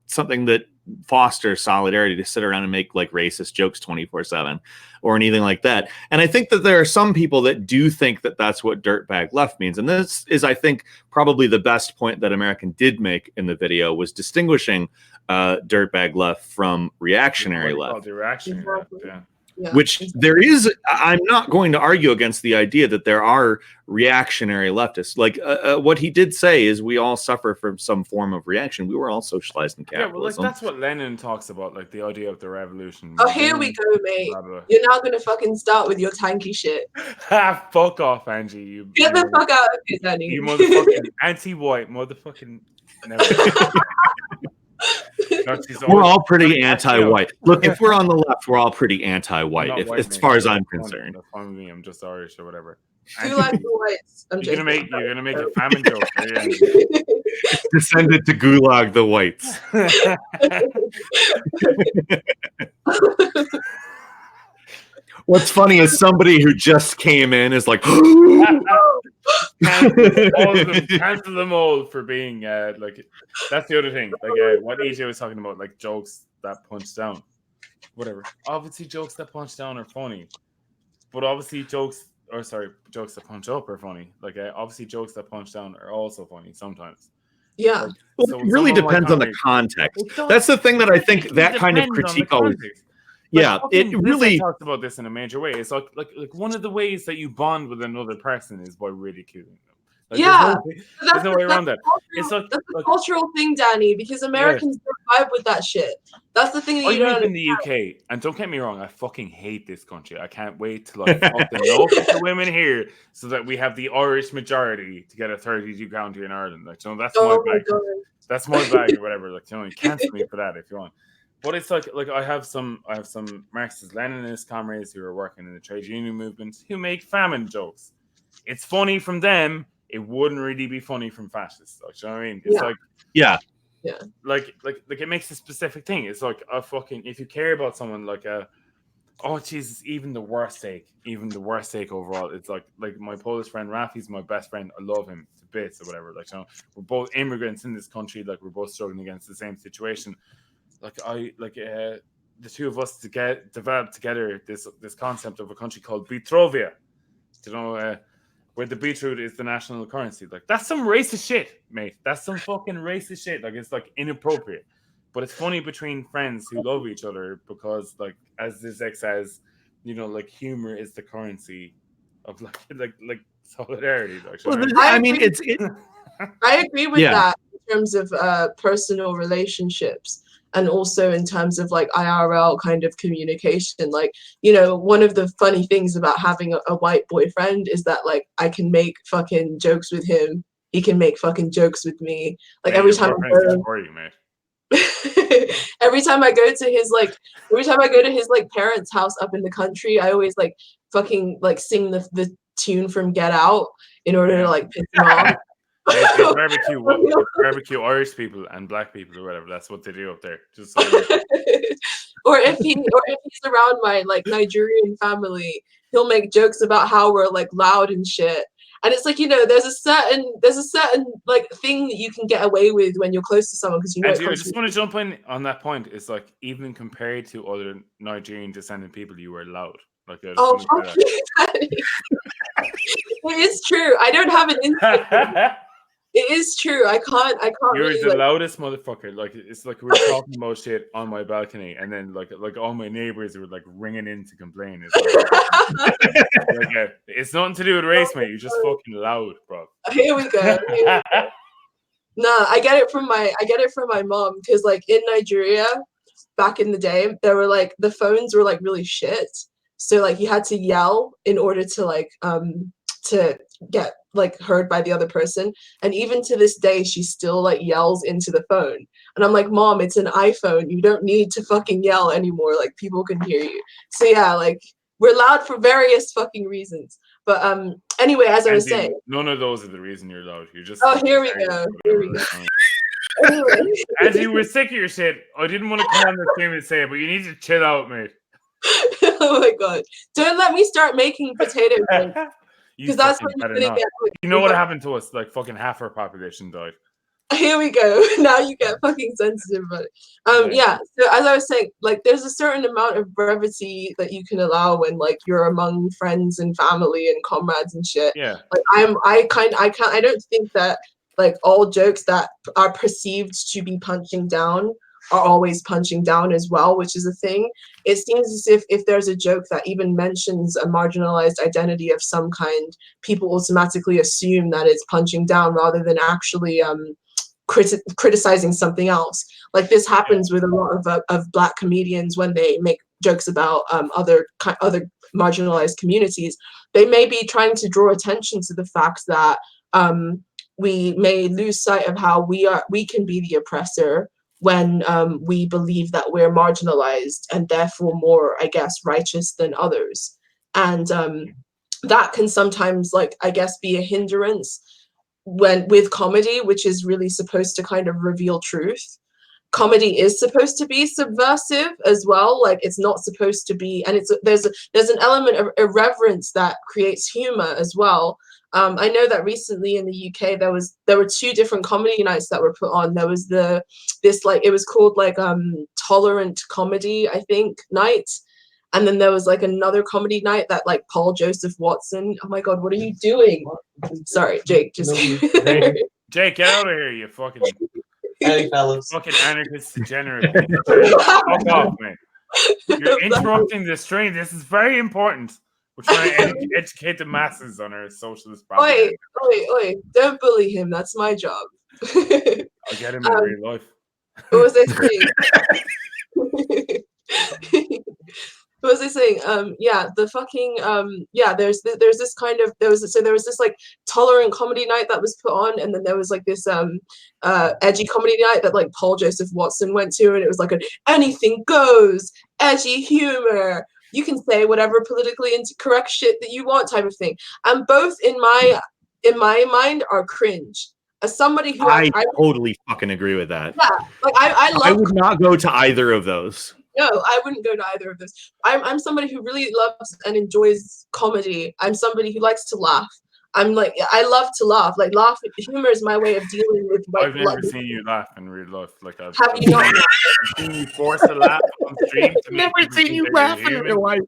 something that fosters solidarity to sit around and make like racist jokes 24/7 or anything like that. And I think that there are some people that do think that that's what dirtbag left means. And this is, I think, probably the best point that Emerican did make in the video, was distinguishing dirtbag left from reactionary left. The reactionary left, yeah. Yeah. Which there is, I'm not going to argue against the idea that there are reactionary leftists. Like what he did say is we all suffer from some form of reaction. We were all socialized in capitalism. Yeah, well, like that's what Lenin talks about, like the idea of the revolution. Oh, here we go, mate. You're now gonna fucking start with your tanky shit. Fuck off, Angie. You get the fuck out of here, Danny. You motherfucking anti-white motherfucking. We're all pretty anti-white. Look, if we're on the left, we're all pretty anti-white, as far as I'm concerned. That's fine with me. I'm just Irish or whatever. You like the whites? You're gonna make a famine joke. Descended to gulag the whites. What's funny is somebody who just came in is like, cancel them all for being like. That's the other thing. Like what AJ was talking about, like jokes that punch down, whatever. Obviously, jokes that punch down are funny, but obviously jokes that punch up are funny. Like obviously, jokes that punch down are also funny sometimes. Yeah. Like, well, so it really depends on the context. That's the thing that I think that kind of critique always. Yeah, it really talks about this in a major way. It's like one of the ways that you bond with another person is by ridiculing them. Like, Yeah, there's no way around that. It's that's a cultural thing, Danny, because Americans don't vibe with that shit. That's the thing that I you don't live in understand. the UK, and don't get me wrong, I fucking hate this country. I can't wait till I fuck enough of the women here so that we have the Irish majority to get a 32 county in Ireland. Like, you know, that's my Oh my bag. god. That's my bag or whatever. Like, you know, cancel me for that if you want. But it's like I have some Marxist Leninist comrades who are working in the trade union movement who make famine jokes. It's funny from them. It wouldn't really be funny from fascists. Like, you know what I mean? It's like like it makes a specific thing. It's like a fucking, if you care about someone, like oh Jesus, even the worst take overall. It's like my Polish friend Rafi's my best friend. I love him to bits or whatever. Like, you know, we're both immigrants in this country. Like, we're both struggling against the same situation. The two of us developed together this concept of a country called Bitrovia. You know, where the beetroot is the national currency. Like, that's some racist shit, mate. That's some fucking racist shit. Like, it's like inappropriate. But it's funny between friends who love each other because, like, as this ex says, you know, like, humor is the currency of like solidarity. Like, well, I mean, agree. it I agree with that in terms of personal relationships, and also in terms of like IRL kind of communication. Like, you know, one of the funny things about having a white boyfriend is that like I can make fucking jokes with him. He can make fucking jokes with me. Like, every time I go, for you, mate. every time I go to his like parents' house up in the country, I always like fucking like sing the tune from Get Out in order to like piss him off. They barbecue Irish people and black people or whatever. That's what they do up there. Just so or if he's around my like Nigerian family, he'll make jokes about how we're like loud and shit. And it's like, you know, there's a certain like thing that you can get away with when you're close to someone, because you know. I just want to jump in on that point. It's like, even compared to other Nigerian descendant people, you were loud. Like, oh, it is true. I don't have an instinct. It is true. I can't. You're really, the loudest motherfucker. Like, it's like we were talking about shit on my balcony, and then like all my neighbors were like ringing in to complain. It's it's nothing to do with race, mate. You're just fucking loud, bro. Here we go. Nah, I get it from my mom, because like in Nigeria, back in the day, there were like the phones were like really shit. So like you had to yell in order to like to get like heard by the other person. And even to this day, she still like yells into the phone. And I'm like, Mom, it's an iPhone. You don't need to fucking yell anymore. Like, people can hear you. So yeah, like, we're loud for various fucking reasons. But anyway, as I was saying, none of those are the reason you're loud. You're just here we go. Anyway. Angie, we're sick of your shit. I didn't want to come on the stream and say it, but you need to chill out, mate. Oh my god! Don't let me start making potato jokes, because that's when you're gonna get. Like, you know what happened to us? Like, fucking half our population died. Here we go. Now you get fucking sensitive about it. Yeah. So as I was saying, like, there's a certain amount of brevity that you can allow when like you're among friends and family and comrades and shit. Yeah. Like, I don't think that like all jokes that are perceived to be punching down are always punching down as well, which is a thing. It seems as if there's a joke that even mentions a marginalized identity of some kind, people automatically assume that it's punching down rather than actually criticizing something else. Like, this happens with a lot of Black comedians when they make jokes about other marginalized communities. They may be trying to draw attention to the fact that we may lose sight of how we can be the oppressor when we believe that we're marginalized and therefore more, I guess, righteous than others. And that can sometimes, like, I guess, be a hindrance with comedy, which is really supposed to kind of reveal truth. Comedy is supposed to be subversive as well. Like, it's not supposed to be, and there's an element of irreverence that creates humor as well. I know that recently in the UK there were two different comedy nights that were put on. There was it was called like Tolerant Comedy, I think, night. And then there was like another comedy night that like Paul Joseph Watson. Oh my God, what are you doing? Sorry, Jake. Jake, get out of here, you fucking. Hey, fellas. Fucking anarchist degenerate. Fuck off, man. You're interrupting the stream. This is very important. We're trying to educate the masses on our socialist propaganda. Oi, don't bully him. That's my job. I'll get him in real life. What was I saying? What was I saying? Yeah, the fucking yeah. There's this kind of there was this like tolerant comedy night that was put on, and then there was like this edgy comedy night that like Paul Joseph Watson went to, and it was like an anything goes, edgy humor. You can say whatever politically incorrect shit that you want type of thing, and both in my mind are cringe. As somebody who I totally fucking agree with that. yeah, like I would not go to either of those. No, I wouldn't go to either of those. I'm somebody who really loves and enjoys comedy. I'm somebody who likes to laugh. I'm like, I love to laugh. Like, humor is my way of dealing with. Like, I've never seen you laugh in real life. Like, have you not? Seen you forced to laugh on stream. Never seen you laugh in real life.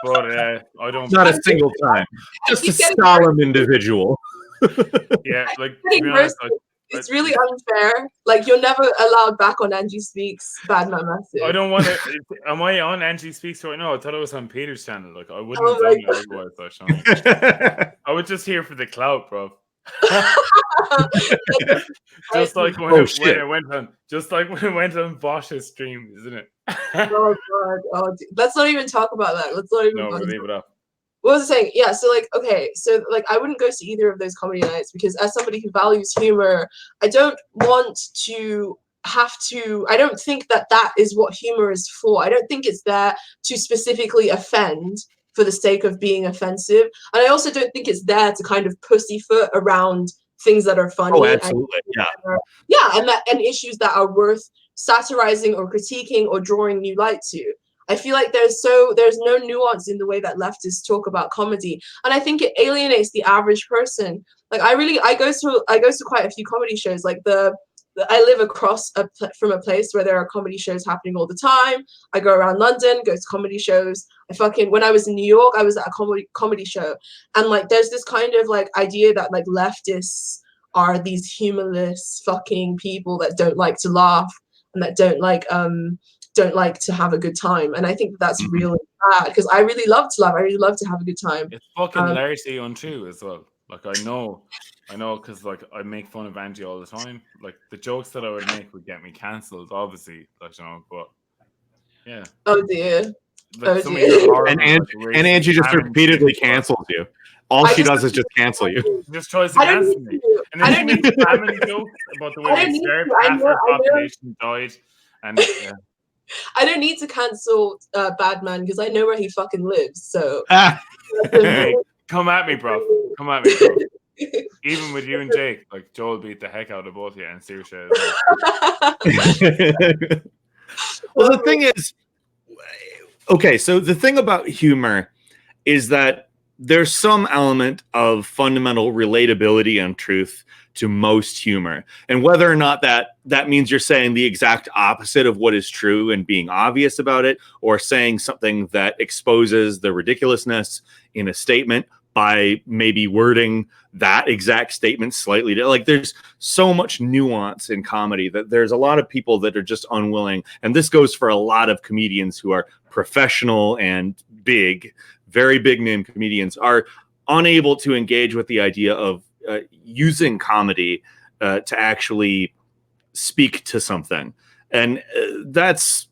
But I don't. Not a single time. Just a solemn individual. Yeah, like to be honest, it's really unfair. Like, you're never allowed back on Angie Speaks BadManmassive. I don't want to. Am I on Angie Speaks right now? I thought I was on Peter's channel. Like, I wouldn't have done it otherwise. I was just here for the clout, bro. Just like when it went on, Bosch's stream, isn't it? Oh god! Oh, let's not even talk about that. Let's not even. No, we'll leave it up. What was I saying? Yeah, so like, okay, so like, I wouldn't go to either of those comedy nights because as somebody who values humor, I don't want to I don't think that is what humor is for. I don't think it's there to specifically offend for the sake of being offensive. And I also don't think it's there to kind of pussyfoot around things that are funny. Oh, absolutely. And issues that are worth satirizing or critiquing or drawing new light to. I feel like there's no nuance in the way that leftists talk about comedy, and I think it alienates the average person. Like I go to quite a few comedy shows. Like I live across from a place where there are comedy shows happening all the time. I go around London, go to comedy shows. When I was in New York, I was at a comedy show, and like there's this kind of like idea that like leftists are these humorless fucking people that don't like to laugh and that don't like to have a good time, and I think that's really bad because I really love to laugh. I really love to have a good time. It's fucking largely untrue as well. Like I know, because like I make fun of Angie all the time. Like the jokes that I would make would get me cancelled, obviously. Like but yeah. Oh dear. Like, oh dear. And Angie just repeatedly cancels you. All she does is just cancel you. Just tries to cancel me. And then she makes a family joke about the way we served half our population died. And yeah. I don't need to cancel Badman because I know where he fucking lives. So come at me, bro. Come at me, bro. Even with you and Jake, like Joel beat the heck out of both of you and Saoirse as well. Well, the thing is, okay, so the thing about humor is that there's some element of fundamental relatability and truth to most humor. And whether or not that means you're saying the exact opposite of what is true and being obvious about it, or saying something that exposes the ridiculousness in a statement by maybe wording that exact statement slightly. Like there's so much nuance in comedy that there's a lot of people that are just unwilling. And this goes for a lot of comedians who are professional and big, very big name comedians, are unable to engage with the idea of using comedy to actually speak to something. And that's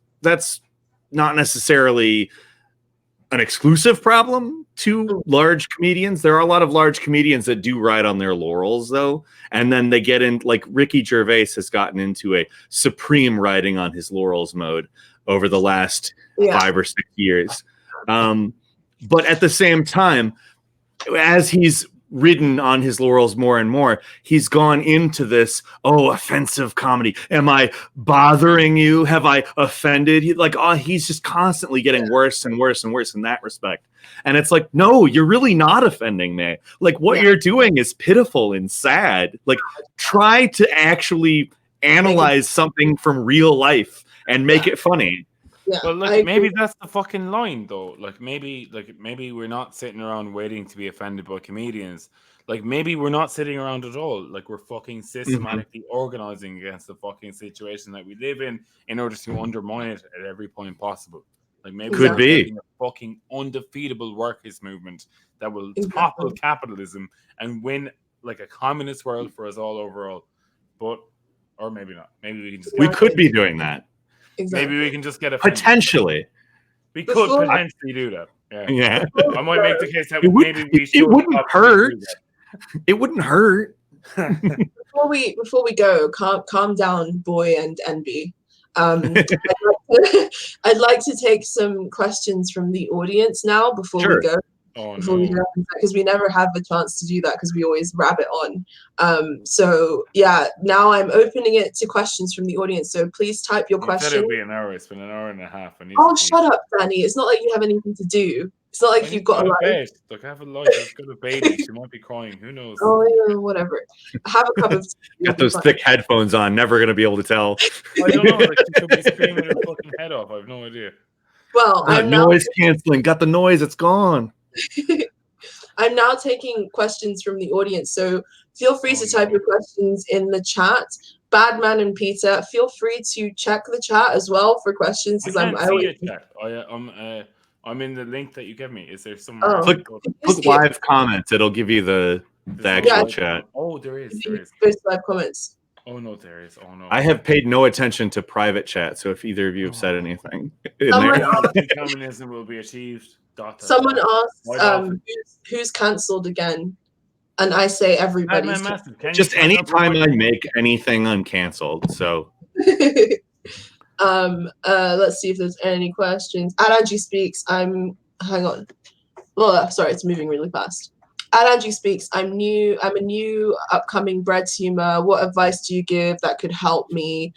not necessarily an exclusive problem to large comedians. There are a lot of large comedians that do ride on their laurels, though. And then they get in, like Ricky Gervais has gotten into a supreme riding on his laurels mode over the last 5 or 6 years. But at the same time, as he's ridden on his laurels more and more, he's gone into this offensive comedy. Am I bothering you? Have I offended you? Like, he's just constantly getting worse and worse and worse in that respect. And it's like, no, you're really not offending me. Like, what you're doing is pitiful and sad. Like, try to actually analyze something from real life and make it funny. Yeah, well, like maybe that's the fucking line, though. Like maybe we're not sitting around waiting to be offended by comedians. Like maybe we're not sitting around at all. Like we're fucking systematically organizing against the fucking situation that we live in order to undermine it at every point possible. Like maybe Could we're be. building a fucking undefeatable workers movement that will Exactly. topple capitalism and win like a communist world for us all overall. But or maybe not. Maybe we can just We could be doing that. Exactly. maybe we can just get a Potentially. We could Before- potentially do that. Yeah. Yeah. I might make the case that It would- maybe we it should. wouldn't possibly hurt. do It wouldn't hurt. that. Before we go, calm down, boy and NB. I'd like to take some questions from the audience now before Sure. we go. Oh Before we no. go, because we never have a chance to do that because we always rabbit on. So yeah, now I'm opening it to questions from the audience. So please type your You said questions. it would be an hour. It's been an hour and a half. I need Oh, to shut up, Danny. It's not like you have anything to do. It's not like you've got a life. bed. Look, I have a life. I've got a baby. She might be crying. Who knows? Oh, yeah, whatever. Have a cup of tea. You'll Got be those fine. thick headphones on. Never gonna be able to tell. I don't know. Like she could be screaming her fucking head off. I have no idea. Well, I'm now Noise canceling. Got the noise. It's gone. I'm now taking questions from the audience, so feel free to type your questions in the chat. Badman and Peter, feel free to check the chat as well for questions. I Because can't see it yet. I'm in the link that you gave me. Is there some? Oh. Click live comments. It'll give you the actual Yeah. chat. Oh, there is. There's live comments. Oh no, there is. Oh no. I have paid no attention to private chat, so if either of you have said anything in Someone there, Communism will be achieved. Someone asked, White Office. who's cancelled again? And I say everybody's. BadManmassive, just anytime I make anything, I'm canceled. So Let's see if there's any questions. Angie speaks. Hang on. Well, sorry, it's moving really fast. Angie speaks. I'm a new upcoming bread humor. What advice do you give that could help me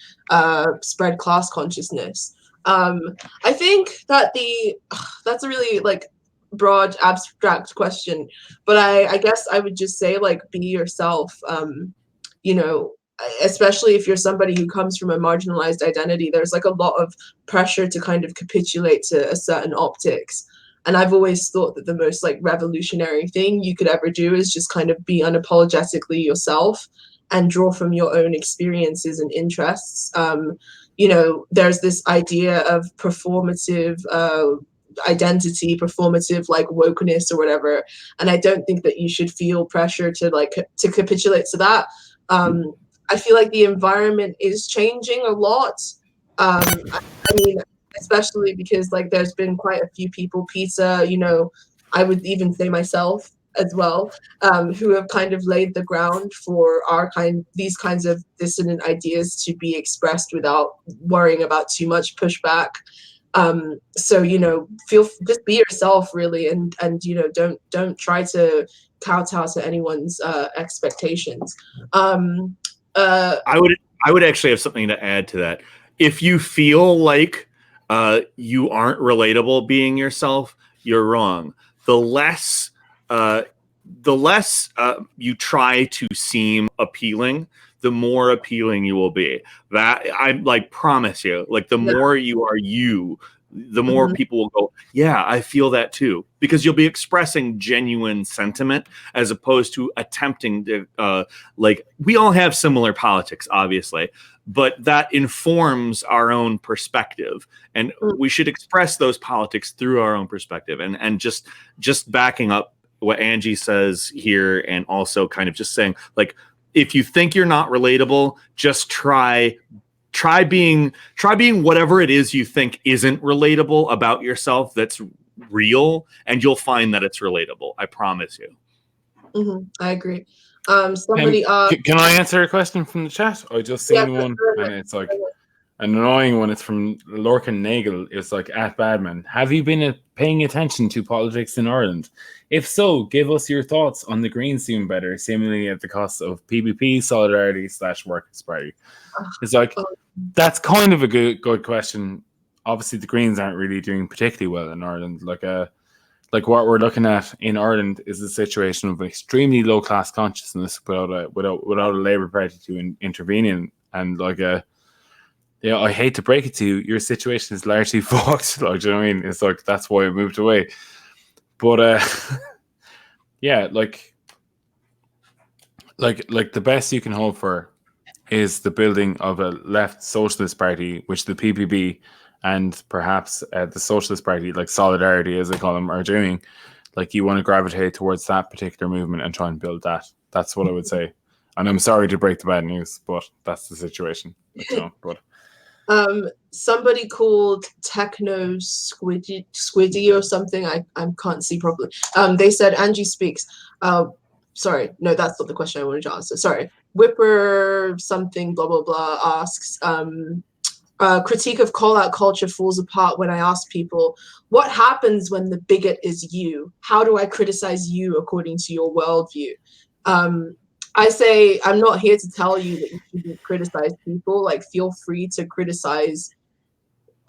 spread class consciousness? I think that that's a really like broad abstract question, but I guess I would just say like be yourself. You know, especially if you're somebody who comes from a marginalized identity, there's like a lot of pressure to kind of capitulate to a certain optics. And I've always thought that the most like revolutionary thing you could ever do is just kind of be unapologetically yourself and draw from your own experiences and interests. You know, there's this idea of performative identity, performative like wokeness or whatever. And I don't think that you should feel pressure to capitulate to that. I feel like the environment is changing a lot. I mean, especially because like there's been quite a few people, Peter, you know, I would even say myself as well, who have kind of laid the ground for these kinds of dissonant ideas to be expressed without worrying about too much pushback. So, you know, just be yourself really, and you know, don't try to kowtow to anyone's expectations. I would actually have something to add to that. If you feel like you aren't relatable being yourself, you're wrong. The less you try to seem appealing, the more appealing you will be. That I like promise you. Like the more you are you, the more people will go, yeah, I feel that too. Because you'll be expressing genuine sentiment as opposed to attempting to like we all have similar politics, obviously, but that informs our own perspective. And we should express those politics through our own perspective. And just backing up what Angie says here, and also kind of just saying, like, if you think you're not relatable, just try being whatever it is you think isn't relatable about yourself that's real, and you'll find that it's relatable. I promise you. I agree. Somebody can I answer a question from the chat? I just seen one, and it's like an annoying one. It's from Lorcan Nagel. It's like, at Badman, have you been paying attention to politics in Ireland? If so, give us your thoughts on the Greens doing better, seemingly at the cost of PPP, Solidarity / Workers' Party. It's like, that's kind of a good question. Obviously, the Greens aren't really doing particularly well in Ireland. Like what we're looking at in Ireland is a situation of extremely low class consciousness without a Labour Party to intervene in, and like yeah, I hate to break it to you, your situation is largely fucked. Like, do you know what I mean? It's like that's why I moved away. But yeah, like the best you can hope for is the building of a left socialist party, which the PPB and perhaps the Socialist Party, like Solidarity as they call them, are doing. Like, you want to gravitate towards that particular movement and try and build that. That's what I would say. And I'm sorry to break the bad news, but that's the situation. You know, but somebody called Techno Squiddy or something. I can't see properly. They said Angie speaks. Sorry, no, that's not the question I wanted to answer. Sorry. Whipper something blah blah blah asks. Critique of call-out culture falls apart when I ask people, what happens when the bigot is you? How do I criticize you according to your worldview? I say, I'm not here to tell you that you shouldn't criticize people. Like, feel free to criticize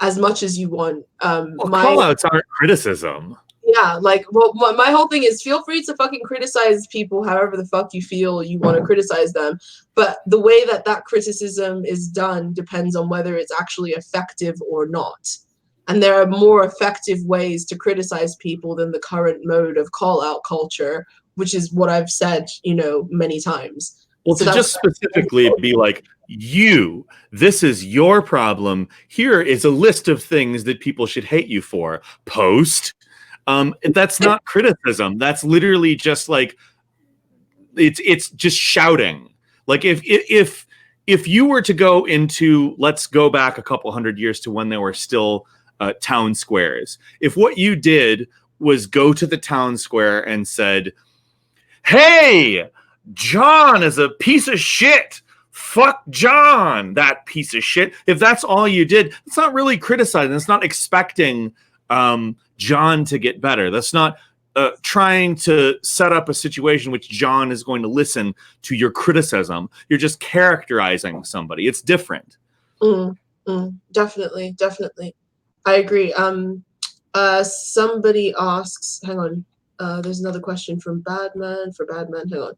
as much as you want. Call-outs aren't criticism. Yeah, like, well, my whole thing is feel free to fucking criticize people however the fuck you feel you want to criticize them. But the way that that criticism is done depends on whether it's actually effective or not. And there are more effective ways to criticize people than the current mode of call-out culture, which is what I've said, you know, many times. Well, so to just specifically be like, this is your problem. Here is a list of things that people should hate you for. Post. That's not criticism. That's literally just like, it's just shouting. Like, if you were to go into, let's go back a couple hundred years to when there were still town squares. If what you did was go to the town square and said, hey, John is a piece of shit. Fuck John, that piece of shit. If that's all you did, it's not really criticizing. It's not expecting John to get better. That's not trying to set up a situation which John is going to listen to your criticism. You're just characterizing somebody. It's different. Definitely. I agree. Somebody asks, hang on. There's another question from Badman. Hang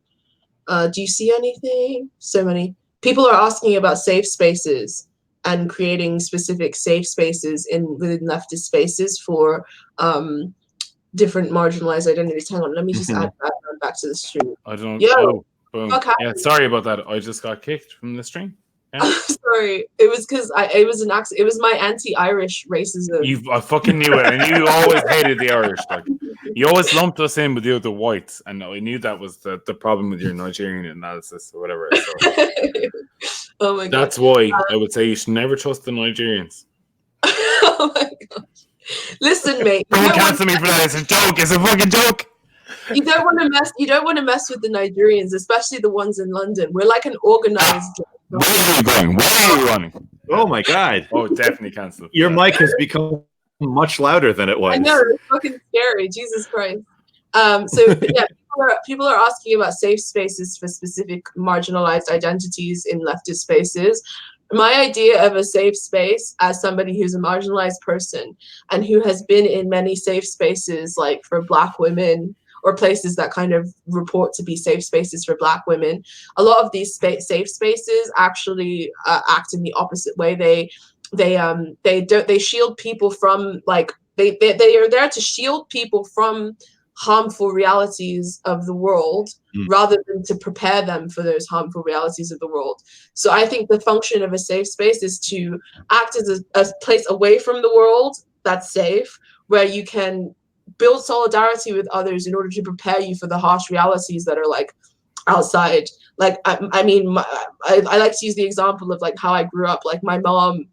on. Do you see anything? So many. People are asking about safe spaces and creating specific safe spaces within leftist spaces for different marginalized identities. Hang on, let me just add Badman back to the stream. I don't know. Boom. Yeah, sorry about that. I just got kicked from the stream. Yeah. Sorry, it was because it was an accident. It was my anti-Irish racism. I fucking knew it, and you always hated the Irish. Like, you always lumped us in with the other whites, and I knew that was the problem with your Nigerian analysis or whatever. So. Oh my god! That's why I would say you should never trust the Nigerians. Oh my god! Listen, mate. Don't cancel me for that. It's a joke. It's a fucking joke. You don't want to mess. You don't want to mess with the Nigerians, especially the ones in London. We're like an organized. Where are you going? Where are you running? Oh my god! Oh, definitely cancel. Your mic has become much louder than it was. I know, it's fucking scary. Jesus Christ. So yeah, people are asking about safe spaces for specific marginalized identities in leftist spaces. My idea of a safe space, as somebody who's a marginalized person and who has been in many safe spaces, like for Black women, or places that kind of report to be safe spaces for Black women, a lot of these safe spaces actually act in the opposite way. They shield people from, like, they are there to shield people from harmful realities of the world rather than to prepare them for those harmful realities of the world. So I think the function of a safe space is to act as a place away from the world that's safe, where you can build solidarity with others in order to prepare you for the harsh realities that are like outside. Like, I mean, I like to use the example of like how I grew up. Like, my mom,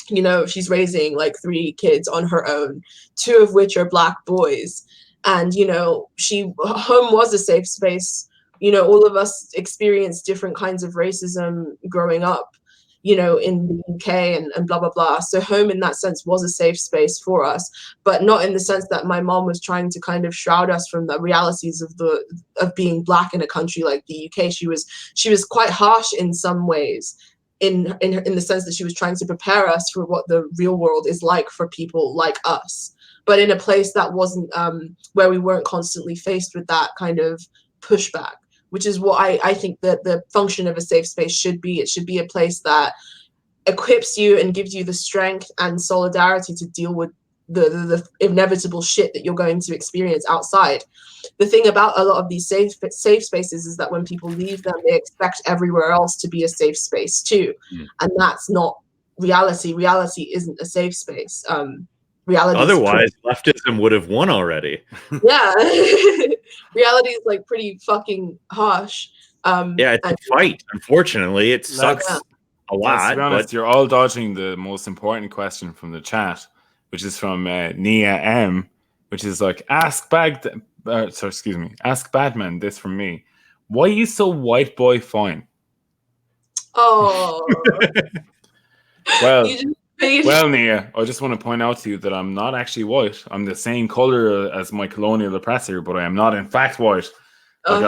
you know, she's raising like 3 kids on her own, 2 of which are Black boys. And, you know, home was a safe space. You know, all of us experienced different kinds of racism growing up, you know, in the UK and blah, blah, blah. So home in that sense was a safe space for us, but not in the sense that my mom was trying to kind of shroud us from the realities of being Black in a country like the UK. She was quite harsh in some ways, in the sense that she was trying to prepare us for what the real world is like for people like us, but in a place that wasn't where we weren't constantly faced with that kind of pushback, which is what I think that the function of a safe space should be. It should be a place that equips you and gives you the strength and solidarity to deal with the inevitable shit that you're going to experience outside. The thing about a lot of these safe spaces is that when people leave them, they expect everywhere else to be a safe space too, and that's not reality. Reality isn't a safe space. Reality. Otherwise, leftism would have won already. Yeah, reality is like pretty fucking harsh. Yeah, it's a fight. Unfortunately, it sucks a lot. To be honest, you're all dodging the most important question from the chat, which is from Nia M, which is like, ask Badman this from me. Why are you so white boy fine? Oh. Well, Nia, I just want to point out to you that I'm not actually white. I'm the same color as my colonial oppressor, but I am not in fact white. Like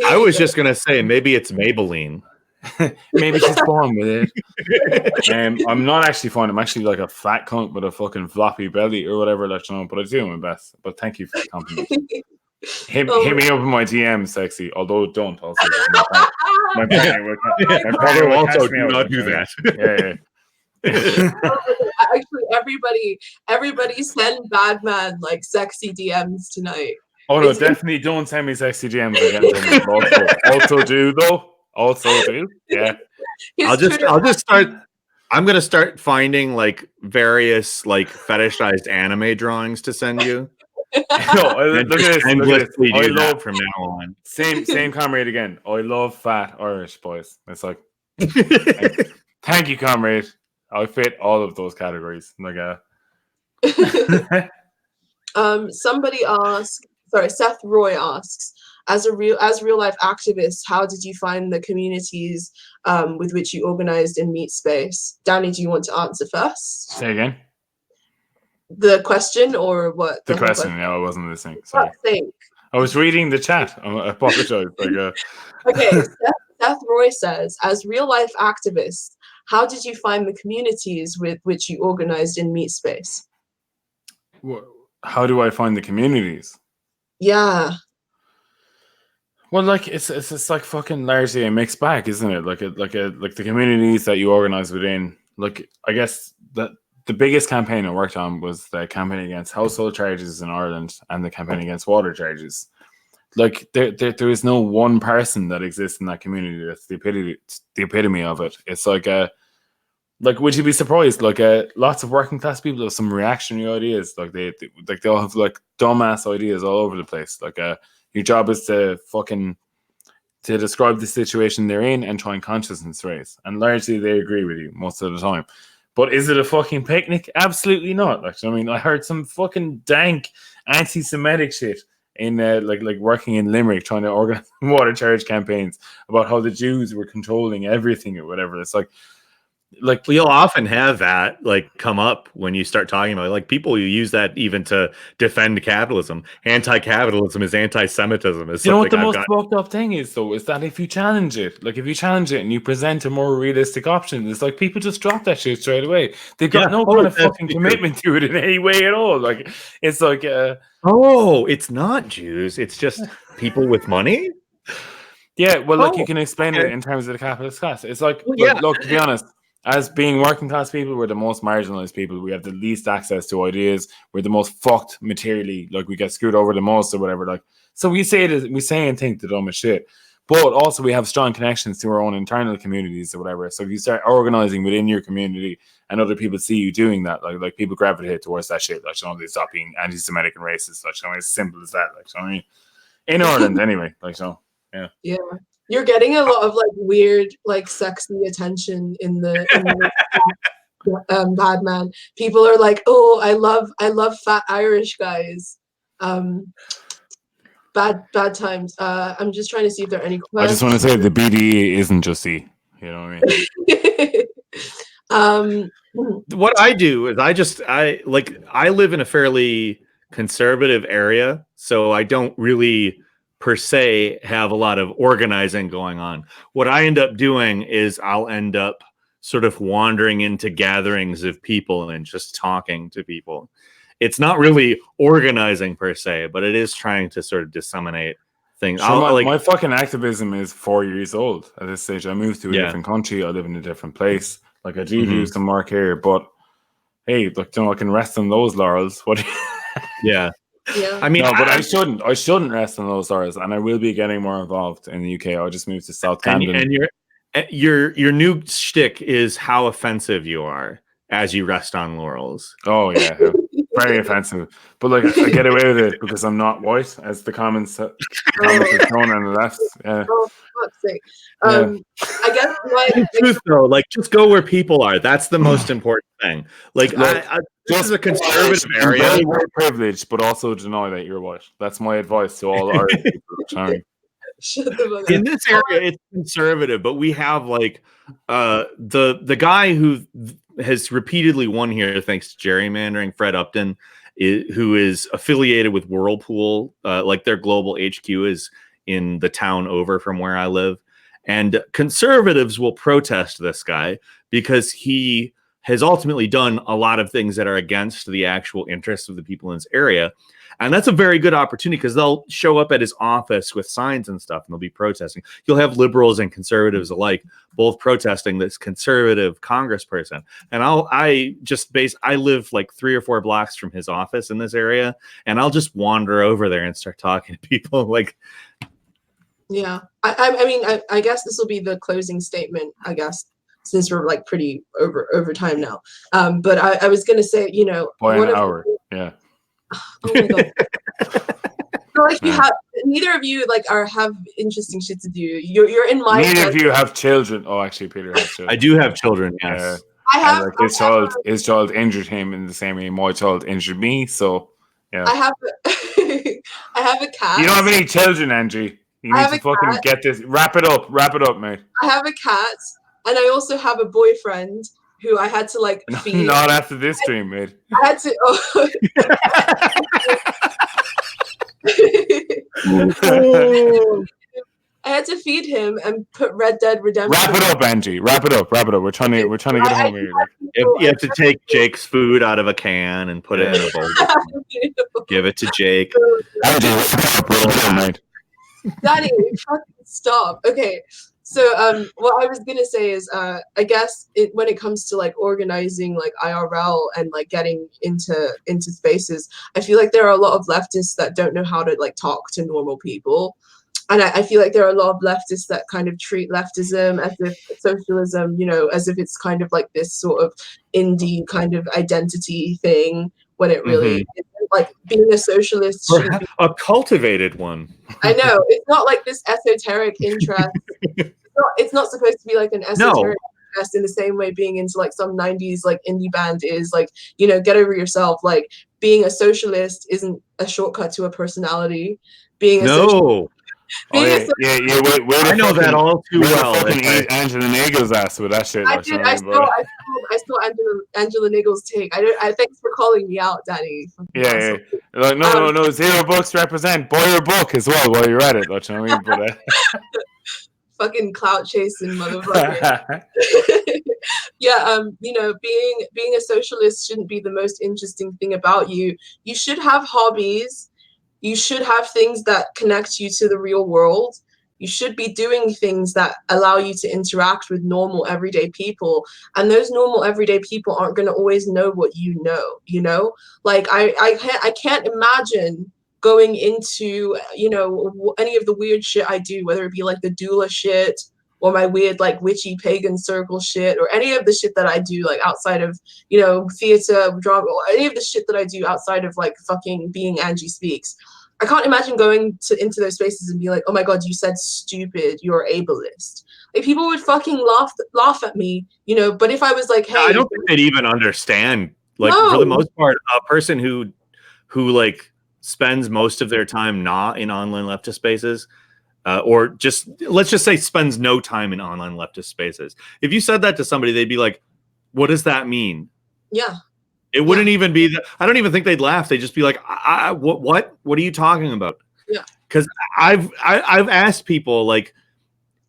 I was just gonna say maybe it's Maybelline. Maybe she's born with it. I'm not actually fine. I'm actually like a fat cunt with a fucking floppy belly or whatever, like, you know, but I do my best. But thank you for the compliment. Hit me up in my DM, sexy. Although don't also. My partner will also do not do that. Yeah. Actually, everybody send Badman like sexy DMs tonight. Oh no, definitely don't send me sexy DMs again. Also do though. Also do. Yeah. I'll just start. I'm gonna start finding like various like fetishized anime drawings to send you. No, look at this. Endlessly I do love that from now on. Same comrade again. I love fat Irish boys. It's like thank you, comrade. I fit all of those categories. Like somebody asked, sorry, Seth Roy asks, as real life activists, how did you find the communities with which you organized in Meat Space? Danny, do you want to answer first? Say again. The question or what? The question. No, I wasn't listening. Sorry. I was reading the chat. I apologize. Okay, Seth Roy says, as real life activists, how did you find the communities with which you organized in Meat Space? How do I find the communities? Yeah. Well, like it's like fucking largely a mixed bag, isn't it? Like the communities that you organize within. Like I guess that the biggest campaign I worked on was the campaign against household charges in Ireland and the campaign against water charges. Like there is no one person that exists in that community that's the epitome of it. It's like would you be surprised? Like lots of working class people have some reactionary ideas. Like they all have like dumbass ideas all over the place. Like your job is to describe the situation they're in and try and consciousness raise. And largely they agree with you most of the time. But is it a fucking picnic? Absolutely not. Like, I mean, I heard some fucking dank anti-Semitic shit in like working in Limerick trying to organize water charge campaigns about how the Jews were controlling everything or whatever. It's like you'll often have that like come up when you start talking about it. Like people who use that even to defend capitalism. Anti-capitalism is anti-Semitism. You know what the most fucked up thing is though, is that if you challenge it and you present a more realistic option, it's like people just drop that shit straight away. They've got no kind of fucking commitment to it in any way at all. Like it's like it's not Jews, it's just people with money. Yeah, well, like you can explain it in terms of the capitalist class. It's like, look, to be honest, as being working class people, we're the most marginalized people. We have the least access to ideas. We're the most fucked materially. Like we get screwed over the most or whatever. Like so, we say and think the dumbest shit. But also, we have strong connections to our own internal communities or whatever. So if you start organizing within your community and other people see you doing that, like people gravitate towards that shit. Like, you know, they stop being anti-Semitic and racist. Like, you know, it's simple as that. Like, you know what I mean? In Ireland, anyway. Like, so, yeah. Yeah. You're getting a lot of like weird, like sexy attention in the Badman. People are like, "Oh, I love fat Irish guys." Bad times. I'm just trying to see if there are any questions. I just want to say the BDE isn't just E. You know what I mean? What I do is I live in a fairly conservative area, so I don't really per se have a lot of organizing going on. What I end up doing is I'll end up sort of wandering into gatherings of people and just talking to people. It's not really organizing per se, but it is trying to sort of disseminate things. Sure, my fucking activism is 4 years old at this stage. I moved to a different country. I live in a different place. Like I do some work here, but hey, look, I can rest on those laurels. What? Yeah. Yeah. I mean, No, but I shouldn't rest on those laurels, and I will be getting more involved in the UK. I'll just move to South Camden. And your new shtick is how offensive you are as you rest on laurels. Oh yeah, very offensive. But like, I get away with it because I'm not white, as the comments are shown on the left. Yeah. Oh, for fuck's sake. Yeah. I guess The truth, though, like, just go where people are. That's the most important thing. Like, this is a conservative area. Very white privilege, but also deny that you're white. That's my advice to all Irish people. Sorry. Shut the fuck up. In this area, it's conservative, but we have like the guy who has repeatedly won here thanks to gerrymandering, Fred Upton, who is affiliated with Whirlpool, like their global HQ is in the town over from where I live. And conservatives will protest this guy because he has ultimately done a lot of things that are against the actual interests of the people in this area. And that's a very good opportunity because they'll show up at his office with signs and stuff and they'll be protesting. You'll have liberals and conservatives alike both protesting this conservative congressperson. And I live like 3 or 4 blocks from his office in this area, and I'll just wander over there and start talking to people like. Yeah, I mean, I guess this will be the closing statement, I guess, since we're like pretty over time now. But I was gonna say, you know, by an hour. Yeah. Oh my god. So like you have neither of you like have interesting shit to do. You're in my neither of you have children. Oh, actually, Peter has children. I do have children. Yes. I have. Like his child injured him in the same way my child injured me. So yeah. I have a cat. You don't have any children, Angie. You need to fucking get this. Wrap it up, mate. I have a cat, and I also have a boyfriend who I had to like feed. Not after this stream, mate. I had to. I had to feed him and put Red Dead Redemption. Wrap it up, Angie. Wrap it up. We're trying to get home here. You have to take Jake's food out of a can and put it in a bowl. Give it to Jake. Angie, Daddy, fucking stop. Okay. So what I was gonna say is I guess when it comes to like organizing like IRL and like getting into spaces, I feel like there are a lot of leftists that don't know how to like talk to normal people. And I feel like there are a lot of leftists that kind of treat leftism as if socialism, you know, as if it's kind of like this sort of indie kind of identity thing when it really isn't. Like being a socialist. A cultivated one. I know. It's not like this esoteric interest. It's not supposed to be like an esoteric interest in the same way being into like some 90s like indie band is. Like, you know, get over yourself. Like being a socialist isn't a shortcut to a personality. Being a socialist. Wait, I know that all too well. Angela Nagel's ass with that shit. I saw Angela Nagel's take. Thanks for calling me out, Daddy. Yeah. Like no, $0 represent. Buy your book as well while you're at it. That's what I mean. But fucking clout chasing motherfucker. Yeah, you know, being a socialist shouldn't be the most interesting thing about you. You should have hobbies. You should have things that connect you to the real world. You should be doing things that allow you to interact with normal everyday people. And those normal everyday people aren't going to always know what you know? Like I can't imagine going into, you know, any of the weird shit I do, whether it be like the doula shit or my weird like witchy pagan circle shit or any of the shit that I do like outside of, you know, theater, drama, or any of the shit that I do outside of like fucking being Angie Speaks. I can't imagine going into those spaces and be like, oh my god, you said stupid, you're ableist. Like people would fucking laugh at me, you know. But if I was like, hey, I don't think they'd even understand. Like for the most part, a person who like spends most of their time not in online leftist spaces, or just let's just say spends no time in online leftist spaces. If you said that to somebody, they'd be like, what does that mean? Yeah. It wouldn't even be that. I don't even think they'd laugh. They'd just be like, what are you talking about? Yeah. Because I've asked people like,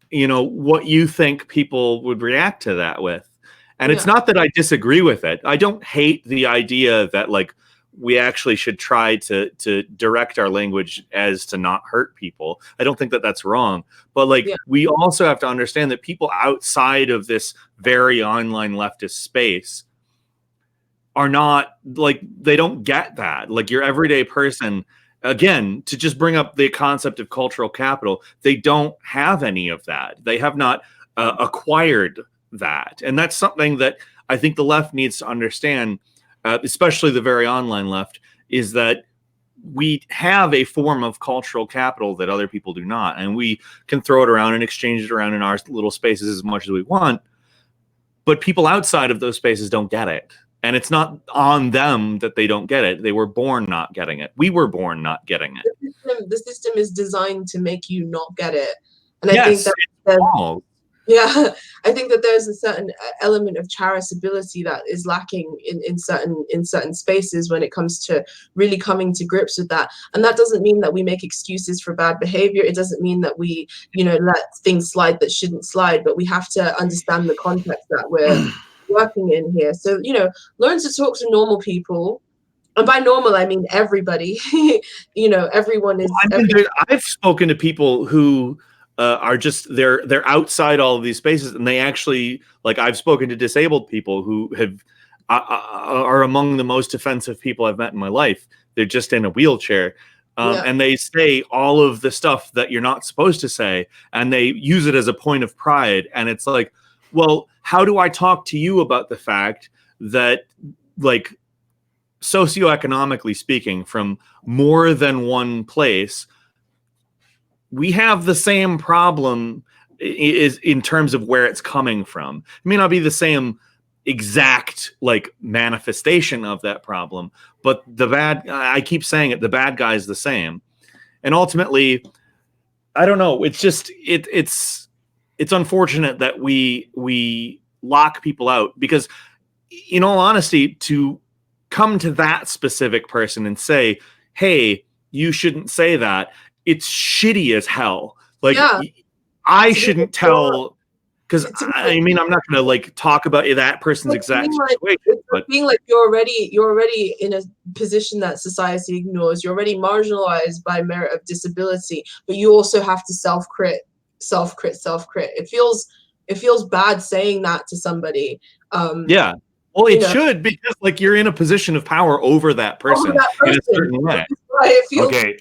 you know, what you think people would react to that with. And it's not that I disagree with it. I don't hate the idea that like we actually should try to direct our language as to not hurt people. I don't think that that's wrong. But like we also have to understand that people outside of this very online leftist space are not like, they don't get that. Like your everyday person, again, to just bring up the concept of cultural capital, they don't have any of that. They have not acquired that. And that's something that I think the left needs to understand, especially the very online left, is that we have a form of cultural capital that other people do not. And we can throw it around and exchange it around in our little spaces as much as we want. But people outside of those spaces don't get it. And it's not on them that they don't get it. They were born not getting it. We were born not getting it. The system is designed to make you not get it. And I Yes, think that yeah, I think that there's a certain element of charitability that is lacking in certain spaces when it comes to really coming to grips with that. And that doesn't mean that we make excuses for bad behavior. It doesn't mean that we, let things slide that shouldn't slide, but we have to understand the context that we're working in here. So, learn to talk to normal people. And by normal, I mean everybody. Everyone is. I've spoken to people who are just they're outside all of these spaces, and they actually, like, I've spoken to disabled people who are among the most offensive people I've met in my life. They're just in a wheelchair, and they say all of the stuff that you're not supposed to say, and they use it as a point of pride. And it's like, well, how do I talk to you about the fact that, like, socioeconomically speaking, from more than one place, we have the same problem is in terms of where it's coming from. It may not be the same exact like manifestation of that problem, but I keep saying it, the bad guy is the same. And ultimately, I don't know, it's just, it's unfortunate that we lock people out, because in all honesty, to come to that specific person and say, hey, you shouldn't say that, it's shitty as hell. Like, I shouldn't tell, because I mean, I'm not going to like talk about that person's exact situation. But being like, you're already in a position that society ignores. You're already marginalized by merit of disability, but you also have to self-crit. It feels bad saying that to somebody. Yeah. Well, it should, because like you're in a position of power over that person, in a certain way.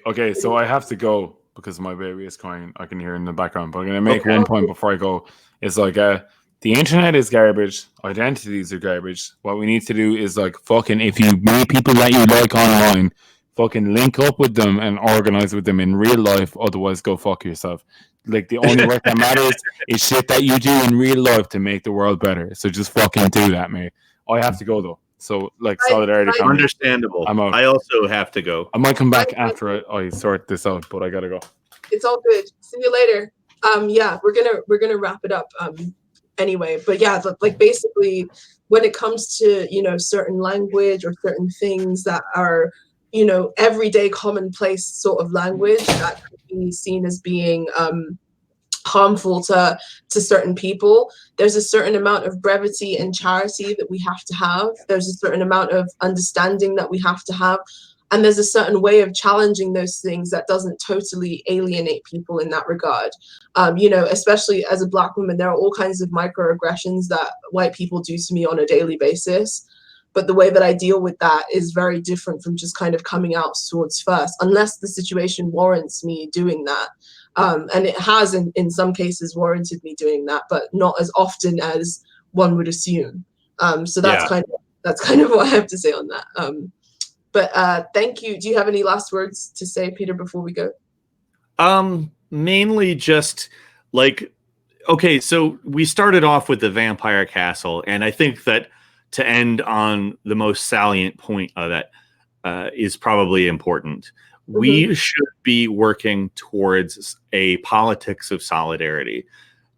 Okay. So I have to go because my baby is crying. I can hear in the background, but I'm going to make one point before I go. It's like, the internet is garbage. Identities are garbage. What we need to do is like, fucking, if you meet people that you like online, fucking link up with them and organize with them in real life. Otherwise, go fuck yourself. Like, the only work that matters is shit that you do in real life to make the world better. So just fucking do that, mate. I have to go though. So like, solidarity. Understandable. I'm out. I also have to go. I might come back after I sort this out, but I gotta go. It's all good. See you later. We're gonna wrap it up anyway. But yeah, like basically when it comes to, certain language or certain things that are, everyday commonplace sort of language that could be seen as being harmful to certain people, there's a certain amount of brevity and charity that we have to have. There's a certain amount of understanding that we have to have. And there's a certain way of challenging those things that doesn't totally alienate people in that regard. Especially as a Black woman, there are all kinds of microaggressions that white people do to me on a daily basis. But the way that I deal with that is very different from just kind of coming out swords first, unless the situation warrants me doing that. And it has in some cases warranted me doing that, but not as often as one would assume. So that's kind of what I have to say on that. But thank you. Do you have any last words to say, Peter, before we go? Mainly just like, okay, so we started off with the vampire castle, and I think that to end on the most salient point of that is probably important. Mm-hmm. We should be working towards a politics of solidarity.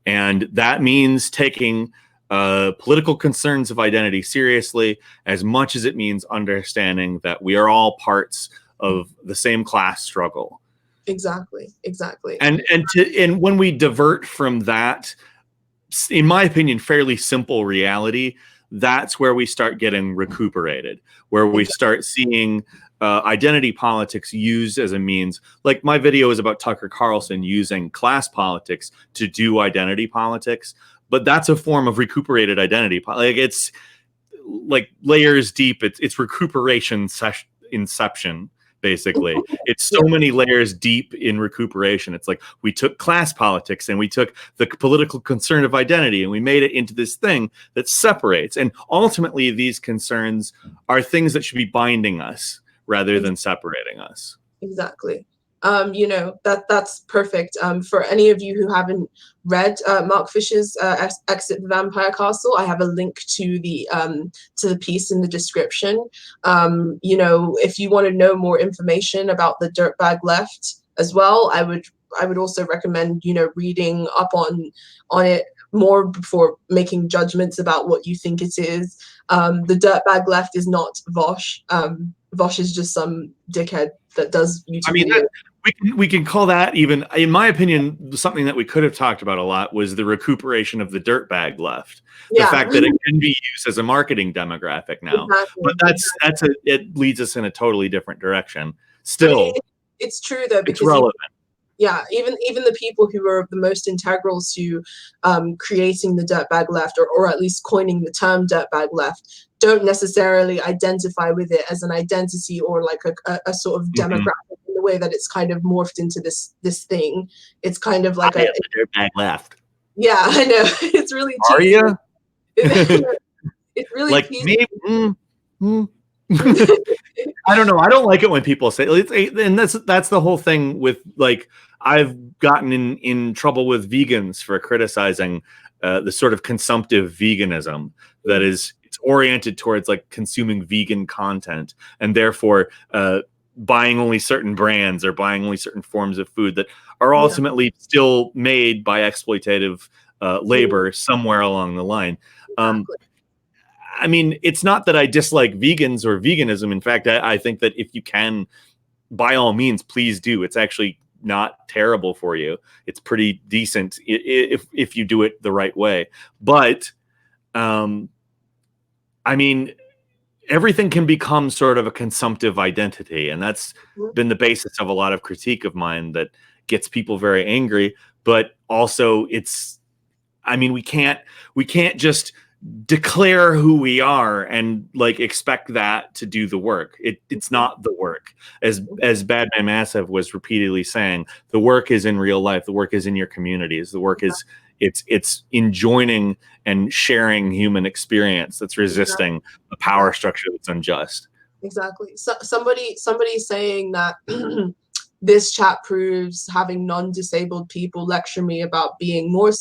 And that means taking political concerns of identity seriously, as much as it means understanding that we are all parts of the same class struggle. Exactly. And when we divert from that, in my opinion, fairly simple reality, that's where we start getting recuperated, where we start seeing identity politics used as a means. Like my video is about Tucker Carlson using class politics to do identity politics, but that's a form of recuperated identity. Like it's like layers deep. It's recuperation inception. Basically, it's so many layers deep in recuperation. It's like we took class politics and we took the political concern of identity and we made it into this thing that separates. And ultimately, these concerns are things that should be binding us rather than separating us. Exactly. You know, that's perfect. For any of you who haven't read Mark Fisher's Exit the Vampire Castle, I have a link to the piece in the description. You know, if you want to know more information about the Dirtbag left as well, I would also recommend, you know, reading up on it more before making judgments about what you think it is. The Dirtbag left is not Vosh. Vosh is just some dickhead that does YouTube videos. We can call that, even in my opinion, something that we could have talked about a lot was the recuperation of the Dirtbag left. The fact that it can be used as a marketing demographic now. Exactly. But it leads us in a totally different direction. Still, it's true though, because it's relevant. Yeah, even the people who were the most integral to creating the Dirtbag left, or at least coining the term Dirtbag left, don't necessarily identify with it as an identity or like a sort of demographic in the way that it's kind of morphed into this thing. It's kind of like the Dirtbag left. Yeah, I know. It's really cheesy. Are you? It's really like cheesy. I don't know. I don't like it when people say and that's the whole thing with, like, I've gotten in trouble with vegans for criticizing the sort of consumptive veganism that is, it's oriented towards like consuming vegan content and therefore buying only certain brands or buying only certain forms of food that are ultimately still made by exploitative labor somewhere along the line. I mean, it's not that I dislike vegans or veganism. In fact, I think that if you can, by all means, please do. It's actually not terrible for you. It's pretty decent if you do it the right way. But, I mean, everything can become sort of a consumptive identity. And that's been the basis of a lot of critique of mine that gets people very angry. But also we can't just declare who we are and like expect that to do the work. It's not the work. As BadManmassive was repeatedly saying, the work is in real life. The work is in your communities. The work is it's in joining and sharing human experience that's resisting a power structure that's unjust. Exactly. So somebody saying that this chat proves having non-disabled people lecture me about being more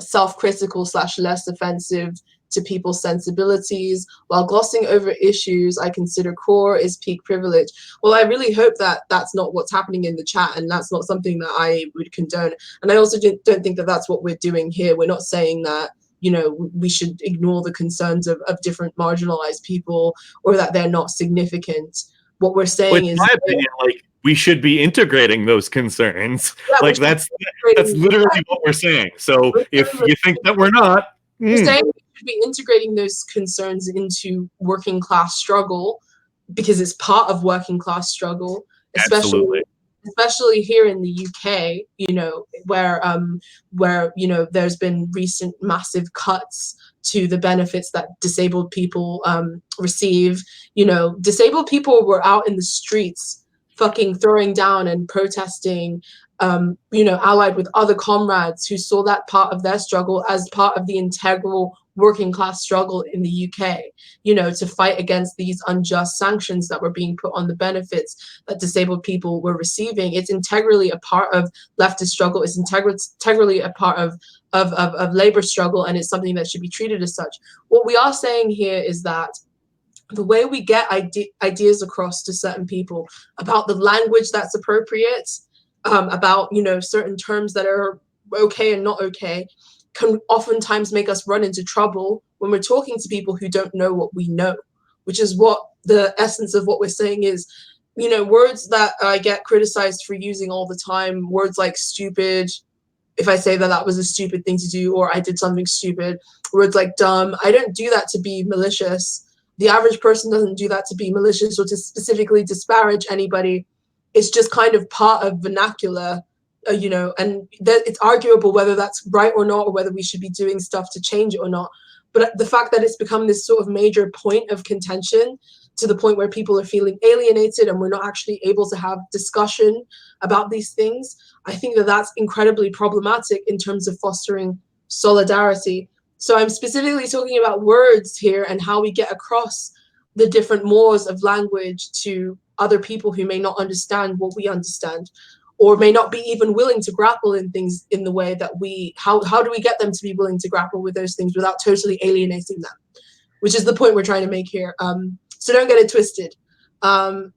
self-critical / less offensive to people's sensibilities while glossing over issues I consider core is peak privilege. Well, I really hope that that's not what's happening in the chat, and that's not something that I would condone. And I also don't think that that's what we're doing here. We're not saying that, you know, we should ignore the concerns of different marginalized people or that they're not significant. What we're saying is, in my opinion, like, we should be integrating those concerns. Like that's literally what we're saying. So if you think that we're not, we're saying we should be integrating those concerns into working class struggle because it's part of working class struggle, especially here in the UK, you know, where you know there's been recent massive cuts to the benefits that disabled people receive. You know, disabled people were out in the streets fucking throwing down and protesting, you know, allied with other comrades who saw that part of their struggle as part of the integral working class struggle in the UK, you know, to fight against these unjust sanctions that were being put on the benefits that disabled people were receiving. It's integrally a part of leftist struggle. It's integrally a part of labor struggle, and it's something that should be treated as such. What we are saying here is that the way we get ideas across to certain people about the language that's appropriate, about, you know, certain terms that are okay and not okay, can oftentimes make us run into trouble when we're talking to people who don't know what we know, which is what the essence of what we're saying is. You know, words that I get criticized for using all the time, words like stupid, if I say that was a stupid thing to do or I did something stupid, words like dumb, I don't do that to be malicious. The average person doesn't do that to be malicious or to specifically disparage anybody. It's just kind of part of vernacular, you know, and it's arguable whether that's right or not, or whether we should be doing stuff to change it or not. but the fact that it's become this sort of major point of contention to the point where people are feeling alienated and we're not actually able to have discussion about these things, I think that that's incredibly problematic in terms of fostering solidarity. So I'm specifically talking about words here and how we get across the different mores of language to other people who may not understand what we understand, or may not be even willing to grapple in things in the way that we, how do we get them to be willing to grapple with those things without totally alienating them, which is the point we're trying to make here. So don't get it twisted.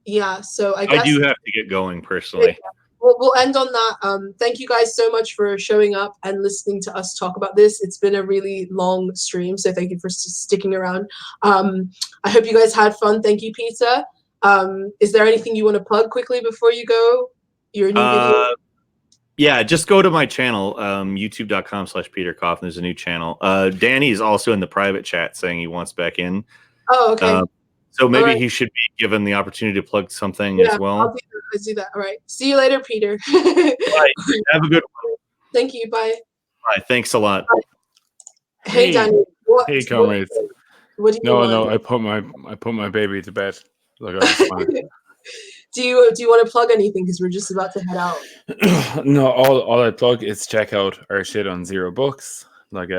Yeah, so I guess I do have to get going personally. We'll end on that. Thank you guys so much for showing up and listening to us talk about this. It's been a really long stream, so thank you for sticking around. I hope you guys had fun. Thank you, Peter. Is there anything you want to plug quickly before you go? Your new video? Yeah, just go to my channel, youtube.com/Peter Coffin. There's a new channel. Danny is also in the private chat saying he wants back in. Oh, okay. So maybe he should be given the opportunity to plug something as well. I'll do that. All right. See you later, Peter. Bye. Have a good one. Thank you. Bye. Bye. Thanks a lot. Bye. Hey, Danny. Hey, comrades. What do you want? No, I put my baby to bed. Like, I was fine. Do you want to plug anything? Because we're just about to head out. No, all I plug is check out our shit on Zero Books. Like,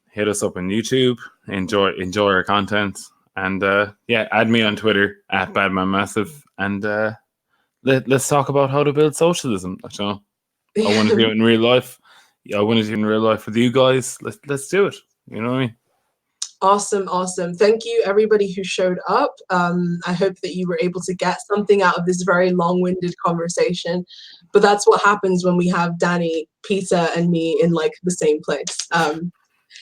hit us up on YouTube. Enjoy our content, and yeah, add me on Twitter at BadManmassive, and let's talk about how to build socialism. You know, I want to do it in real life. I want to do it in real life with you guys. Let's do it. You know what I mean? Awesome. Thank you, everybody who showed up. I hope that you were able to get something out of this very long-winded conversation. But that's what happens when we have Danny, Peter, and me in like the same place.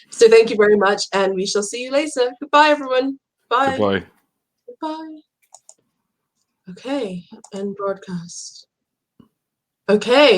So thank you very much, and we shall see you later. Goodbye, everyone. Bye. Goodbye. Okay, end broadcast. Okay.